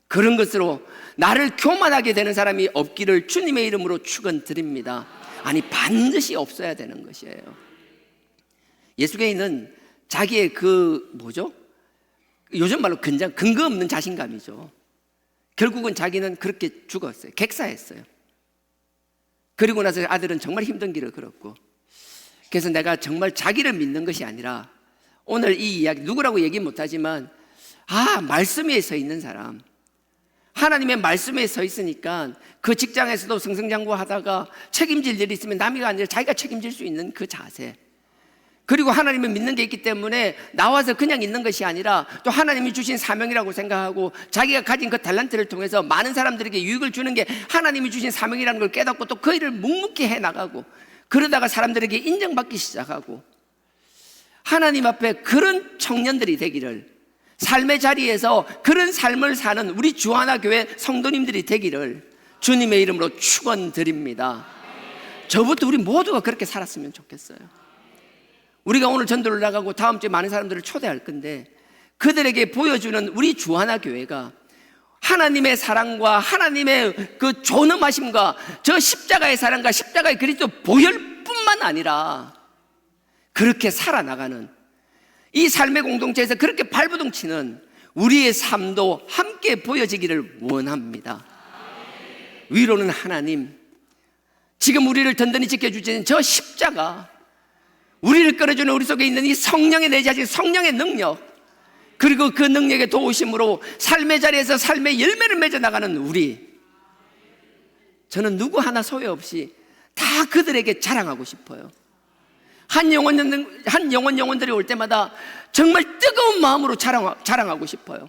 그런 것으로 나를 교만하게 되는 사람이 없기를 주님의 이름으로 축원드립니다. 아니, 반드시 없어야 되는 것이에요. 예수계인은 자기의 요즘 말로 근거 없는 자신감이죠. 결국은 자기는 그렇게 죽었어요. 객사했어요. 그리고 나서 아들은 정말 힘든 길을 걸었고, 그래서 내가 정말 자기를 믿는 것이 아니라 오늘 이 이야기, 누구라고 얘기 못하지만 말씀 위에 서 있는 사람, 하나님의 말씀에 서 있으니까 그 직장에서도 승승장구하다가 책임질 일이 있으면 남이 아니라 자기가 책임질 수 있는 그 자세, 그리고 하나님을 믿는 게 있기 때문에 나와서 그냥 있는 것이 아니라 또 하나님이 주신 사명이라고 생각하고 자기가 가진 그 달란트를 통해서 많은 사람들에게 유익을 주는 게 하나님이 주신 사명이라는 걸 깨닫고 또 그 일을 묵묵히 해나가고, 그러다가 사람들에게 인정받기 시작하고, 하나님 앞에 그런 청년들이 되기를, 삶의 자리에서 그런 삶을 사는 우리 주하나교회 성도님들이 되기를 주님의 이름으로 축원드립니다. 저부터 우리 모두가 그렇게 살았으면 좋겠어요. 우리가 오늘 전도를 나가고 다음 주에 많은 사람들을 초대할 건데, 그들에게 보여주는 우리 주하나교회가 하나님의 사랑과 하나님의 그 존엄하심과 저 십자가의 사랑과 십자가의 그리스도 보혈 뿐만 아니라 그렇게 살아나가는, 이 삶의 공동체에서 그렇게 발버둥치는 우리의 삶도 함께 보여지기를 원합니다. 위로는 하나님, 지금 우리를 든든히 지켜주시는 저 십자가, 우리를 끌어주는 우리 속에 있는 이 성령의 내자신 성령의 능력, 그리고 그 능력의 도우심으로 삶의 자리에서 삶의 열매를 맺어나가는 우리, 저는 누구 하나 소외없이 다 그들에게 자랑하고 싶어요. 한 영혼들이 올 때마다 정말 뜨거운 마음으로 자랑하고 싶어요.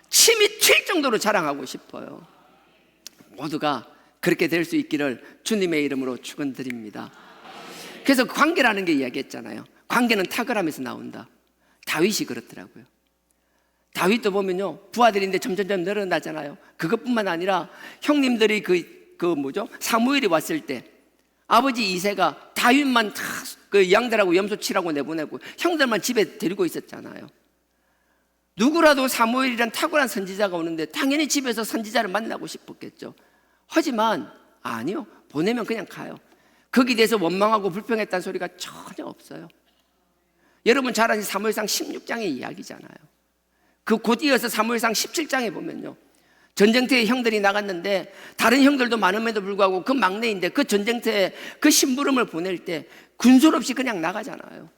침이 튈 정도로 자랑하고 싶어요. 모두가 그렇게 될 수 있기를 주님의 이름으로 축원드립니다. 그래서 관계라는 게 이야기했잖아요. 관계는 탁월함에서 나온다. 다윗이 그렇더라고요. 다윗도 보면요, 부하들인데 점점 늘어나잖아요. 그것뿐만 아니라 형님들이 사무엘이 왔을 때 아버지 이새가 다윗만 그 양들하고 염소 치라고 내보내고 형들만 집에 데리고 있었잖아요. 누구라도 사무엘이란 탁월한 선지자가 오는데 당연히 집에서 선지자를 만나고 싶었겠죠. 하지만 아니요, 보내면 그냥 가요. 거기에 대해서 원망하고 불평했다는 소리가 전혀 없어요. 여러분 잘 아시는 사무엘상 16장의 이야기잖아요. 그 곧 이어서 사무엘상 17장에 보면요, 전쟁터에 형들이 나갔는데 다른 형들도 많음에도 불구하고 그 막내인데 그 전쟁터에 그 심부름을 보낼 때 군술 없이 그냥 나가잖아요.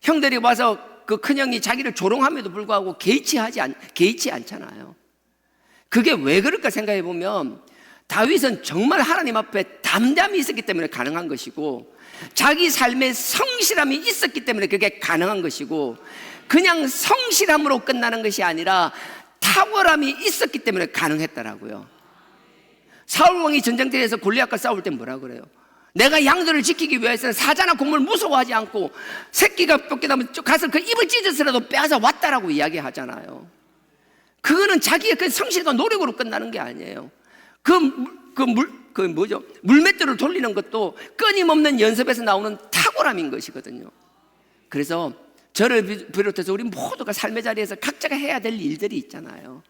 형들이 와서 그 큰형이 자기를 조롱함에도 불구하고 개의치 않잖아요. 그게 왜 그럴까 생각해 보면 다윗은 정말 하나님 앞에 담대함이 있었기 때문에 가능한 것이고, 자기 삶에 성실함이 있었기 때문에 그게 가능한 것이고, 그냥 성실함으로 끝나는 것이 아니라 탁월함이 있었기 때문에 가능했더라고요. 사울왕이 전쟁터에서 골리앗과 싸울 때 뭐라 그래요? 내가 양들을 지키기 위해서는 사자나 곰을 무서워하지 않고 새끼가 쫓겨나면 가서 그 입을 찢어서라도 빼앗아 왔다라고 이야기하잖아요. 그거는 자기의 그 성실과 노력으로 끝나는 게 아니에요. 물맷돌을 돌리는 것도 끊임없는 연습에서 나오는 탁월함인 것이거든요. 그래서 저를 비롯해서 우리 모두가 삶의 자리에서 각자가 해야 될 일들이 있잖아요.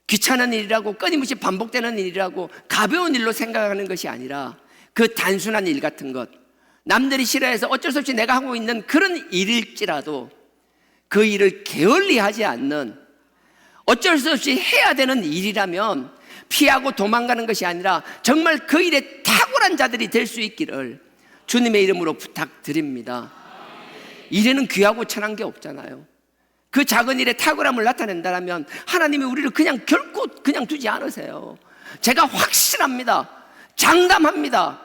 귀찮은 일이라고 끊임없이 반복되는 일이라고 가벼운 일로 생각하는 것이 아니라 그 단순한 일 같은 것, 남들이 싫어해서 어쩔 수 없이 내가 하고 있는 그런 일일지라도 그 일을 게을리하지 않는, 어쩔 수 없이 해야 되는 일이라면 피하고 도망가는 것이 아니라 정말 그 일에 탁월한 자들이 될 수 있기를 주님의 이름으로 부탁드립니다. 일에는 귀하고 천한 게 없잖아요. 그 작은 일에 탁월함을 나타낸다면 하나님이 우리를 결코 두지 않으세요. 제가 확신합니다. 장담합니다.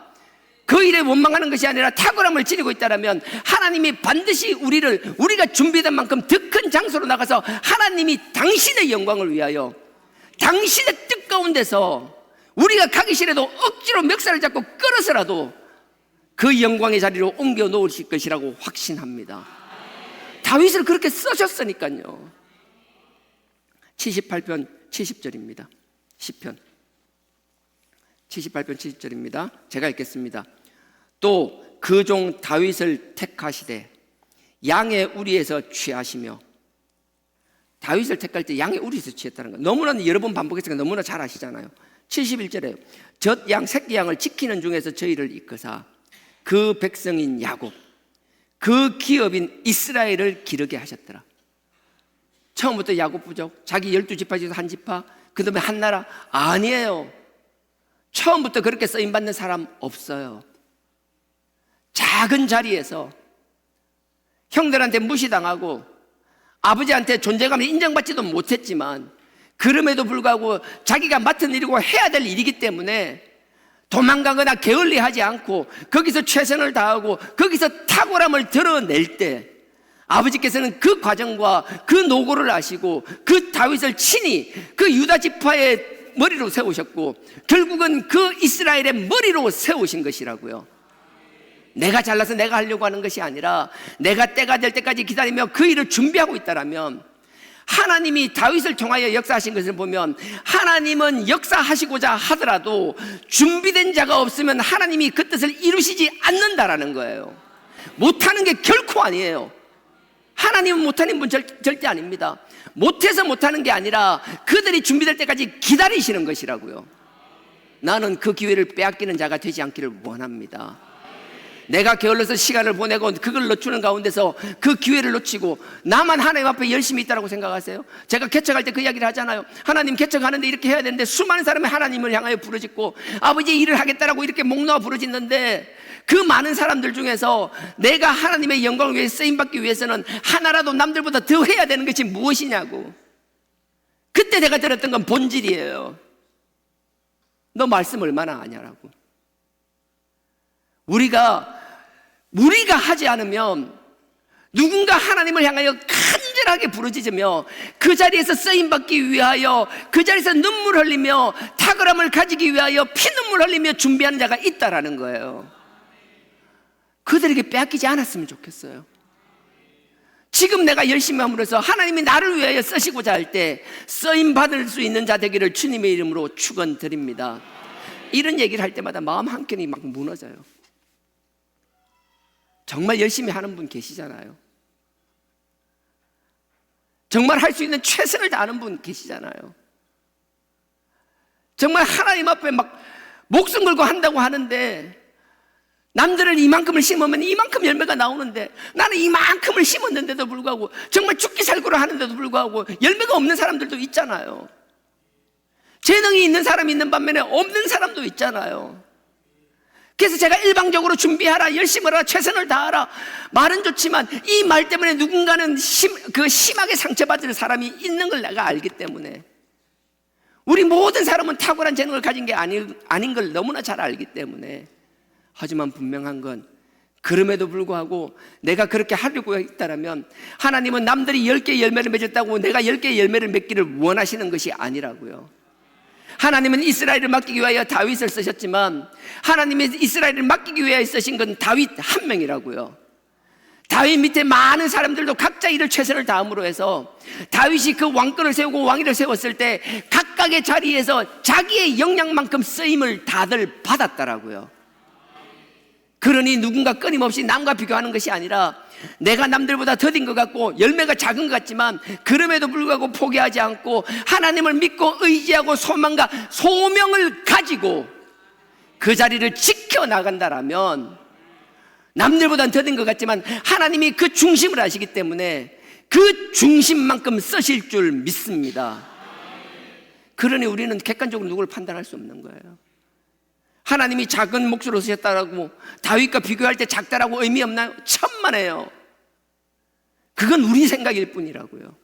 그 일에 원망하는 것이 아니라 탁월함을 지니고 있다면 하나님이 반드시 우리가 준비된 만큼 더 큰 장소로 나가서 하나님이 당신의 영광을 위하여 당신의 뜻 가운데서 우리가 가기 싫어도 억지로 멱살을 잡고 끌어서라도 그 영광의 자리로 옮겨 놓으실 것이라고 확신합니다. 다윗을 그렇게 쓰셨으니까요. 78편 70절입니다. 시편 78편 70절입니다. 제가 읽겠습니다. 또 그 종 다윗을 택하시되 양의 우리에서 취하시며, 다윗을 택할 때 양의 우리에서 취했다는 거 너무나 여러 번 반복했으니까 너무나 잘 아시잖아요. 71절에 젖양 새끼 양을 지키는 중에서 저희를 이끄사 그 백성인 야곱 그 기업인 이스라엘을 기르게 하셨더라. 처음부터 야곱 부족, 자기 12지파 중에서 한 지파, 그 다음에 한 나라. 아니에요. 처음부터 그렇게 쓰임받는 사람 없어요. 작은 자리에서 형들한테 무시당하고 아버지한테 존재감을 인정받지도 못했지만 그럼에도 불구하고 자기가 맡은 일이고 해야 될 일이기 때문에 도망가거나 게을리하지 않고 거기서 최선을 다하고 거기서 탁월함을 드러낼 때 아버지께서는 그 과정과 그 노고를 아시고 그 다윗을 친히 그 유다 지파의 머리로 세우셨고 결국은 그 이스라엘의 머리로 세우신 것이라고요. 내가 잘나서 내가 하려고 하는 것이 아니라 내가 때가 될 때까지 기다리며 그 일을 준비하고 있다라면 하나님이 다윗을 통하여 역사하신 것을 보면 하나님은 역사하시고자 하더라도 준비된 자가 없으면 하나님이 그 뜻을 이루시지 않는다라는 거예요. 못하는 게 결코 아니에요. 하나님은 못하는 분 절대 아닙니다. 못해서 못하는 게 아니라 그들이 준비될 때까지 기다리시는 것이라고요. 나는 그 기회를 빼앗기는 자가 되지 않기를 원합니다. 내가 게을러서 시간을 보내고 그걸 놓치는 가운데서 그 기회를 놓치고 나만 하나님 앞에 열심히 있다고 생각하세요? 제가 개척할 때 그 이야기를 하잖아요. 하나님 개척하는데 이렇게 해야 되는데 수많은 사람이 하나님을 향하여 부르짖고 아버지 일을 하겠다라고 이렇게 목 놓아 부르짖는데 그 많은 사람들 중에서 내가 하나님의 영광을 위해 쓰임받기 위해서는 하나라도 남들보다 더 해야 되는 것이 무엇이냐고. 그때 내가 들었던 건 본질이에요. 너 말씀 얼마나 아냐라고. 우리가 하지 않으면 누군가 하나님을 향하여 간절하게 부르짖으며 그 자리에서 쓰임받기 위하여 그 자리에서 눈물 흘리며 탁월함을 가지기 위하여 피눈물 흘리며 준비하는 자가 있다라는 거예요. 그들에게 빼앗기지 않았으면 좋겠어요. 지금 내가 열심히 함으로써 하나님이 나를 위하여 쓰시고자 할 때 쓰임받을 수 있는 자 되기를 주님의 이름으로 축원드립니다. 이런 얘기를 할 때마다 마음 한켠이 막 무너져요. 정말 열심히 하는 분 계시잖아요. 정말 할 수 있는 최선을 다하는 분 계시잖아요. 정말 하나님 앞에 막 목숨 걸고 한다고 하는데 남들은 이만큼을 심으면 이만큼 열매가 나오는데 나는 이만큼을 심었는데도 불구하고 정말 죽기 살고를 하는데도 불구하고 열매가 없는 사람들도 있잖아요. 재능이 있는 사람이 있는 반면에 없는 사람도 있잖아요. 그래서 제가 일방적으로 준비하라, 열심히 하라, 최선을 다하라 말은 좋지만 이 말 때문에 누군가는 심하게 상처받을 사람이 있는 걸 내가 알기 때문에 우리 모든 사람은 탁월한 재능을 가진 게 아닌 걸 너무나 잘 알기 때문에 하지만 분명한 건 그럼에도 불구하고 내가 그렇게 하려고 했다면 하나님은 남들이 10개의 열매를 맺었다고 내가 10개의 열매를 맺기를 원하시는 것이 아니라고요. 하나님은 이스라엘을 맡기기 위하여 다윗을 쓰셨지만 하나님이 이스라엘을 맡기기 위하여 쓰신 건 다윗 한 명이라고요. 다윗 밑에 많은 사람들도 각자 일을 최선을 다함으로 해서 다윗이 그 왕권을 세우고 왕위를 세웠을 때 각각의 자리에서 자기의 역량만큼 쓰임을 다들 받았다라고요. 그러니 누군가 끊임없이 남과 비교하는 것이 아니라 내가 남들보다 더딘 것 같고 열매가 작은 것 같지만 그럼에도 불구하고 포기하지 않고 하나님을 믿고 의지하고 소망과 소명을 가지고 그 자리를 지켜나간다라면 남들보다는 더딘 것 같지만 하나님이 그 중심을 아시기 때문에 그 중심만큼 쓰실 줄 믿습니다. 그러니 우리는 객관적으로 누구를 판단할 수 없는 거예요. 하나님이 작은 몫으로 쓰셨다라고 다윗과 비교할 때 작다라고 의미 없나요? 천만에요. 그건 우리 생각일 뿐이라고요.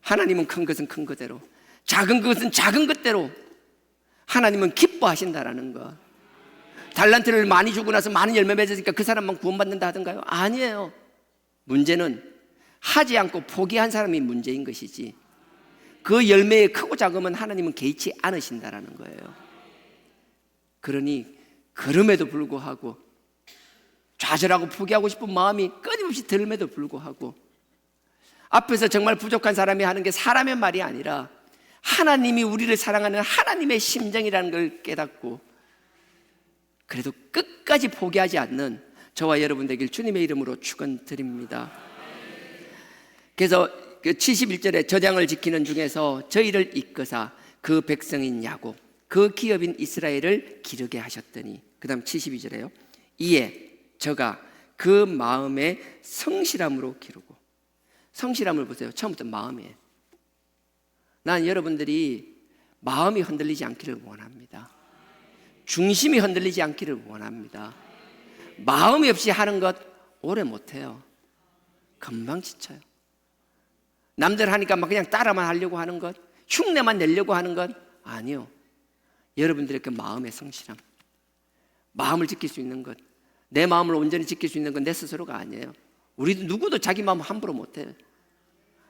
하나님은 큰 것은 큰 것대로, 작은 것은 작은 것대로 하나님은 기뻐하신다라는 것. 달란트를 많이 주고 나서 많은 열매 맺으니까 그 사람만 구원받는다 하던가요? 아니에요. 문제는 하지 않고 포기한 사람이 문제인 것이지 그 열매의 크고 작음은 하나님은 개의치 않으신다라는 거예요. 그러니 그럼에도 불구하고 좌절하고 포기하고 싶은 마음이 끊임없이 들음에도 불구하고 앞에서 정말 부족한 사람이 하는 게 사람의 말이 아니라 하나님이 우리를 사랑하는 하나님의 심정이라는 걸 깨닫고 그래도 끝까지 포기하지 않는 저와 여러분 되길 주님의 이름으로 축원드립니다. 그래서 그 71절에 저장을 지키는 중에서 저희를 이끄사 그 백성인 야곱 그 기업인 이스라엘을 기르게 하셨더니, 그 다음 72절에요. 이에 저가 그 마음의 성실함으로 기르고. 성실함을 보세요. 처음부터 마음이에요. 난 여러분들이 마음이 흔들리지 않기를 원합니다. 중심이 흔들리지 않기를 원합니다. 마음이 없이 하는 것 오래 못해요. 금방 지쳐요. 남들 하니까 막 그냥 따라만 하려고 하는 것, 흉내만 내려고 하는 것 아니요. 여러분들의 그 마음의 성실함, 마음을 지킬 수 있는 것, 내 마음을 온전히 지킬 수 있는 건 내 스스로가 아니에요. 우리도 누구도 자기 마음 함부로 못해요.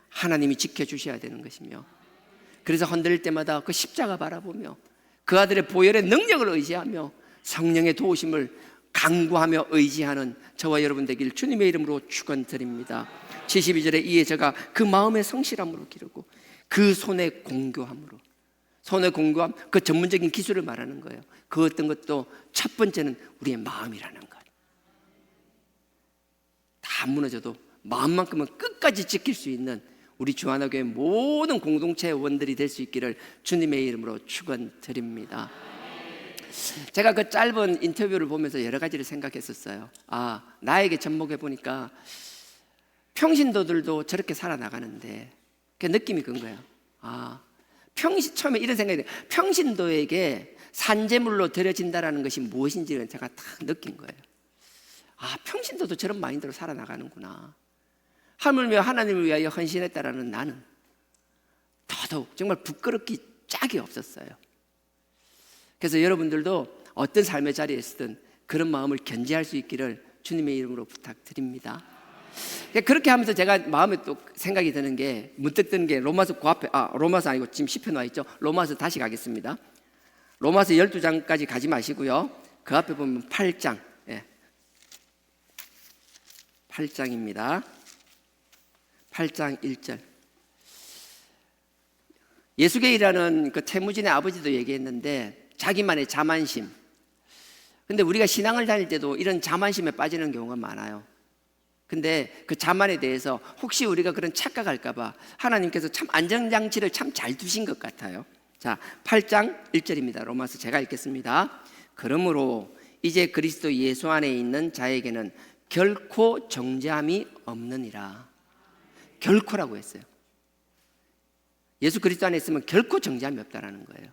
하나님이 지켜주셔야 되는 것이며, 그래서 흔들릴 때마다 그 십자가 바라보며 그 아들의 보혈의 능력을 의지하며 성령의 도우심을 간구하며 의지하는 저와 여러분 되길 주님의 이름으로 축원드립니다. 72절에 이에 저가 그 마음의 성실함으로 기르고 그 손의 공교함으로. 손의 공교함, 그 전문적인 기술을 말하는 거예요. 그 어떤 것도 첫 번째는 우리의 마음이라는 것. 다 무너져도 마음만큼은 끝까지 지킬 수 있는 우리 주하나교회 모든 공동체 원들이 될 수 있기를 주님의 이름으로 축원드립니다. 제가 그 짧은 인터뷰를 보면서 여러 가지를 생각했었어요. 나에게 접목해 보니까 평신도들도 저렇게 살아나가는데, 그 느낌이 큰 거예요. 처음에 이런 생각이 들어요. 평신도에게 산재물로 드려진다라는 것이 무엇인지를 제가 딱 느낀 거예요. 평신도도 저런 마인드로 살아나가는구나. 하물며 하나님을 위하여 헌신했다라는 나는 더더욱 정말 부끄럽기 짝이 없었어요. 그래서 여러분들도 어떤 삶의 자리에 있든 그런 마음을 견지할 수 있기를 주님의 이름으로 부탁드립니다. 그렇게 하면서 제가 마음에 또 생각이 드는 게, 문득 드는 게 로마서 그 앞에, 로마서 아니고 지금 시편 와 있죠. 로마서 다시 가겠습니다. 로마서 12장까지 가지 마시고요. 그 앞에 보면 8장, 8장입니다. 8장 1절. 예수계이라는 그 태무진의 아버지도 얘기했는데, 자기만의 자만심. 근데 우리가 신앙을 다닐 때도 이런 자만심에 빠지는 경우가 많아요. 근데 그 자만에 대해서 혹시 우리가 그런 착각할까봐 하나님께서 참 안전장치를 참 잘 두신 것 같아요. 자, 8장 1절입니다. 로마서 제가 읽겠습니다. 그러므로 이제 그리스도 예수 안에 있는 자에게는 결코 정죄함이 없느니라. 결코라고 했어요. 예수 그리스도 안에 있으면 결코 정죄함이 없다라는 거예요.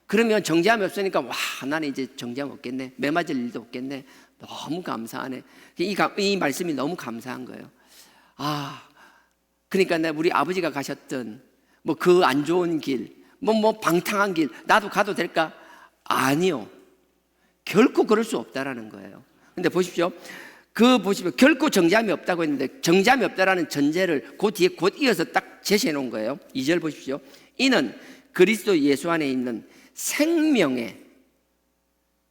그러면 정죄함이 없으니까 나는 이제 정죄함 없겠네, 매 맞을 일도 없겠네. 너무 감사하네. 이 말씀이 너무 감사한 거예요. 그러니까 우리 아버지가 가셨던 그 안 좋은 길, 방탕한 길 나도 가도 될까? 아니요. 결코 그럴 수 없다라는 거예요. 근데 보십시오. 보시면 결코 정죄함이 없다고 했는데, 정죄함이 없다라는 전제를 그 뒤에 곧 이어서 딱 제시해 놓은 거예요. 2절 보십시오. 이는 그리스도 예수 안에 있는 생명의,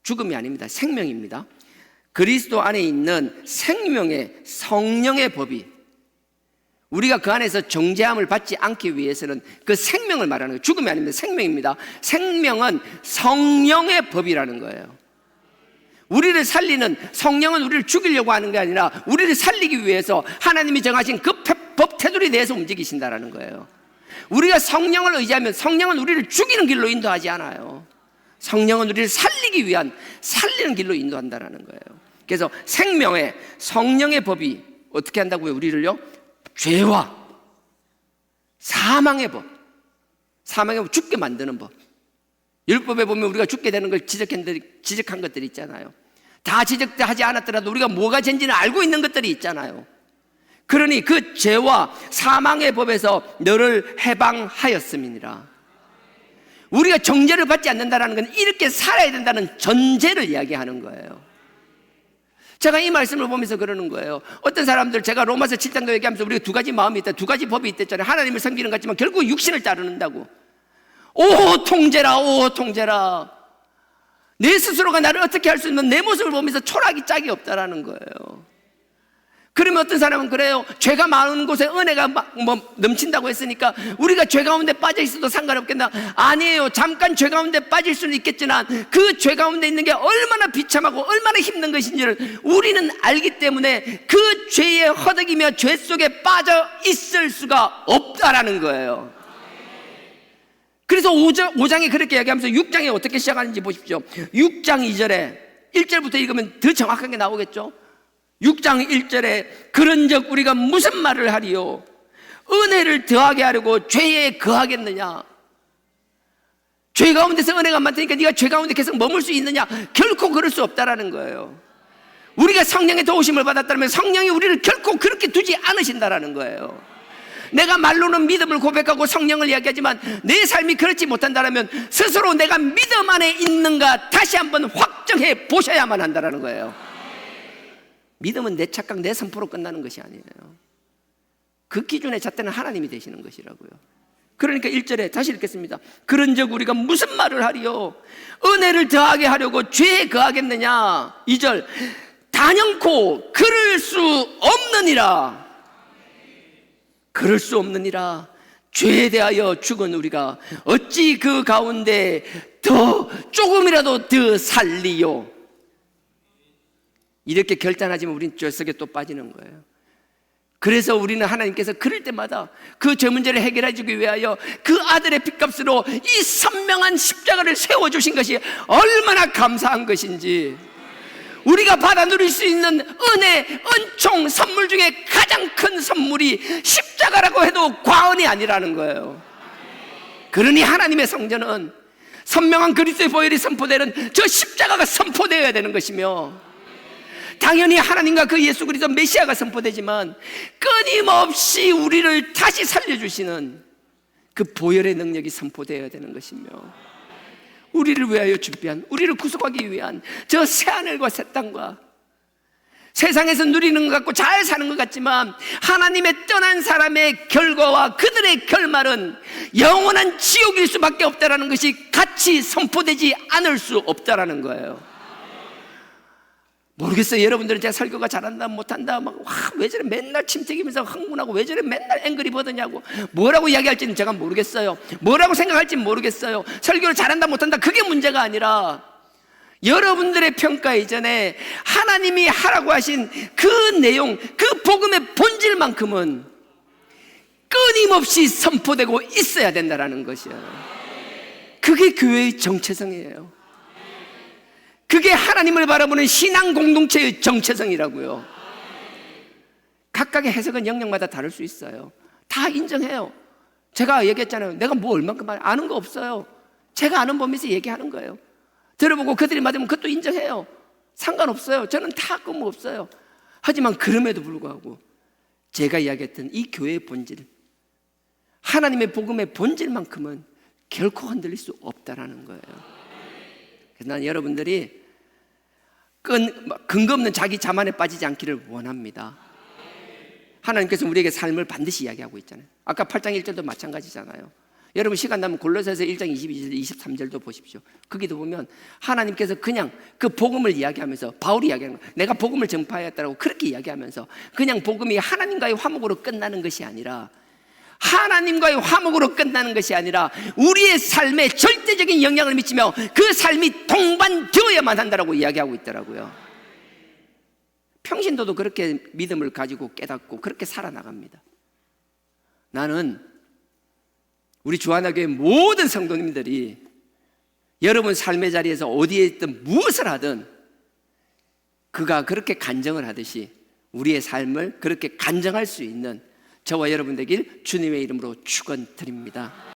죽음이 아닙니다. 생명입니다. 그리스도 안에 있는 생명의 성령의 법이, 우리가 그 안에서 정죄함을 받지 않기 위해서는 그 생명을 말하는 거예요. 죽음이 아닙니다. 생명입니다. 생명은 성령의 법이라는 거예요. 우리를 살리는, 성령은 우리를 죽이려고 하는 게 아니라 우리를 살리기 위해서 하나님이 정하신 그 법 테두리 내에서 움직이신다라는 거예요. 우리가 성령을 의지하면 성령은 우리를 죽이는 길로 인도하지 않아요. 성령은 우리를 살리기 위한, 살리는 길로 인도한다라는 거예요. 그래서 생명의 성령의 법이 어떻게 한다고요? 우리를요? 죄와 사망의 법, 사망의 법, 죽게 만드는 법. 율법에 보면 우리가 죽게 되는 걸 지적한 것들이 있잖아요. 다 지적하지 않았더라도 우리가 뭐가 죄인지는 알고 있는 것들이 있잖아요. 그러니 그 죄와 사망의 법에서 너를 해방하였음이니라. 우리가 정죄를 받지 않는다는 건 이렇게 살아야 된다는 전제를 이야기하는 거예요. 제가 이 말씀을 보면서 그러는 거예요. 어떤 사람들, 제가 로마서 7장도 얘기하면서 우리가 두 가지 마음이 있다, 두 가지 법이 있댔잖아요. 하나님을 섬기는 것 같지만 결국 육신을 따르는다고. 오 통제라, 오 통제라. 내 스스로가 나를 어떻게 할 수 있는, 내 모습을 보면서 초라하기 짝이 없다라는 거예요. 그러면 어떤 사람은 그래요. 죄가 많은 곳에 은혜가 넘친다고 했으니까 우리가 죄 가운데 빠져 있어도 상관없겠나? 아니에요. 잠깐 죄 가운데 빠질 수는 있겠지만 그 죄 가운데 있는 게 얼마나 비참하고 얼마나 힘든 것인지를 우리는 알기 때문에 그 죄에 허덕이며 죄 속에 빠져 있을 수가 없다라는 거예요. 그래서 5장에 그렇게 이야기하면서 6장에 어떻게 시작하는지 보십시오. 6장 2절에 1절부터 읽으면 더 정확하게 나오겠죠. 6장 1절에 그런즉 우리가 무슨 말을 하리요? 은혜를 더하게 하려고 죄에 거하겠느냐? 죄 가운데서 은혜가 많다니까 네가 죄 가운데 계속 머물 수 있느냐? 결코 그럴 수 없다라는 거예요. 우리가 성령의 도우심을 받았다면 성령이 우리를 결코 그렇게 두지 않으신다라는 거예요. 내가 말로는 믿음을 고백하고 성령을 이야기하지만 내 삶이 그렇지 못한다면 스스로 내가 믿음 안에 있는가 다시 한번 확정해 보셔야만 한다는 거예요. 믿음은 내 착각, 내 선포로 끝나는 것이 아니에요. 그 기준의 잣대는 하나님이 되시는 것이라고요. 그러니까 1절에 다시 읽겠습니다. 그런즉 우리가 무슨 말을 하리요? 은혜를 더하게 하려고 죄에 거하겠느냐? 2절 단연코 그럴 수 없느니라. 그럴 수 없느니라. 죄에 대하여 죽은 우리가 어찌 그 가운데 더 조금이라도 더 살리요? 이렇게 결단하지만 우린 죄 속에 또 빠지는 거예요. 그래서 우리는 하나님께서 그럴 때마다 그 죄 문제를 해결해 주기 위하여 그 아들의 핏값으로 이 선명한 십자가를 세워주신 것이 얼마나 감사한 것인지, 우리가 받아 누릴 수 있는 은혜, 은총, 선물 중에 가장 큰 선물이 십자가라고 해도 과언이 아니라는 거예요. 그러니 하나님의 성전은 선명한 그리스도의 보혈이 선포되는 저 십자가가 선포되어야 되는 것이며, 당연히 하나님과 그 예수 그리스도 메시아가 선포되지만 끊임없이 우리를 다시 살려주시는 그 보혈의 능력이 선포되어야 되는 것이며, 우리를 위하여 준비한, 우리를 구속하기 위한 저 새하늘과 새 땅과 세상에서 누리는 것 같고 잘 사는 것 같지만 하나님의 떠난 사람의 결과와 그들의 결말은 영원한 지옥일 수밖에 없다는 것이 같이 선포되지 않을 수 없다는 거예요. 모르겠어요. 여러분들은 제가 설교가 잘한다 못한다 왜 저래 맨날 침튀기면서 흥분하고 왜 저래 맨날 앵그리 버드냐고 뭐라고 이야기할지는 제가 모르겠어요. 뭐라고 생각할지는 모르겠어요. 설교를 잘한다 못한다 그게 문제가 아니라 여러분들의 평가 이전에 하나님이 하라고 하신 그 내용, 그 복음의 본질만큼은 끊임없이 선포되고 있어야 된다는 것이에요. 그게 교회의 정체성이에요. 그게 하나님을 바라보는 신앙 공동체의 정체성이라고요. 각각의 해석은 영역마다 다를 수 있어요. 다 인정해요. 제가 얘기했잖아요. 내가 뭐 얼만큼 아는 거 없어요. 제가 아는 범위에서 얘기하는 거예요. 들어보고 그들이 맞으면 그것도 인정해요. 상관없어요. 저는 다 그거 없어요. 하지만 그럼에도 불구하고 제가 이야기했던 이 교회의 본질, 하나님의 복음의 본질만큼은 결코 흔들릴 수 없다라는 거예요. 그래서 난 여러분들이 근거 없는 자기 자만에 빠지지 않기를 원합니다. 하나님께서 우리에게 삶을 반드시 이야기하고 있잖아요. 아까 8장 1절도 마찬가지잖아요. 여러분 시간 나면 골로새서 1장 22절 23절도 보십시오. 거기도 보면 하나님께서 그냥 그 복음을 이야기하면서, 바울이 이야기하는 거예요. 내가 복음을 전파하였다라고 그렇게 이야기하면서 그냥 복음이 하나님과의 화목으로 끝나는 것이 아니라, 하나님과의 화목으로 끝나는 것이 아니라 우리의 삶에 절대적인 영향을 미치며 그 삶이 동반되어야만 한다라고 이야기하고 있더라고요. 평신도도 그렇게 믿음을 가지고 깨닫고 그렇게 살아나갑니다. 나는 우리 주하나교회 모든 성도님들이 여러분 삶의 자리에서 어디에 있든 무엇을 하든 그가 그렇게 간증을 하듯이 우리의 삶을 그렇게 간증할 수 있는 저와 여러분 되길 주님의 이름으로 축원드립니다.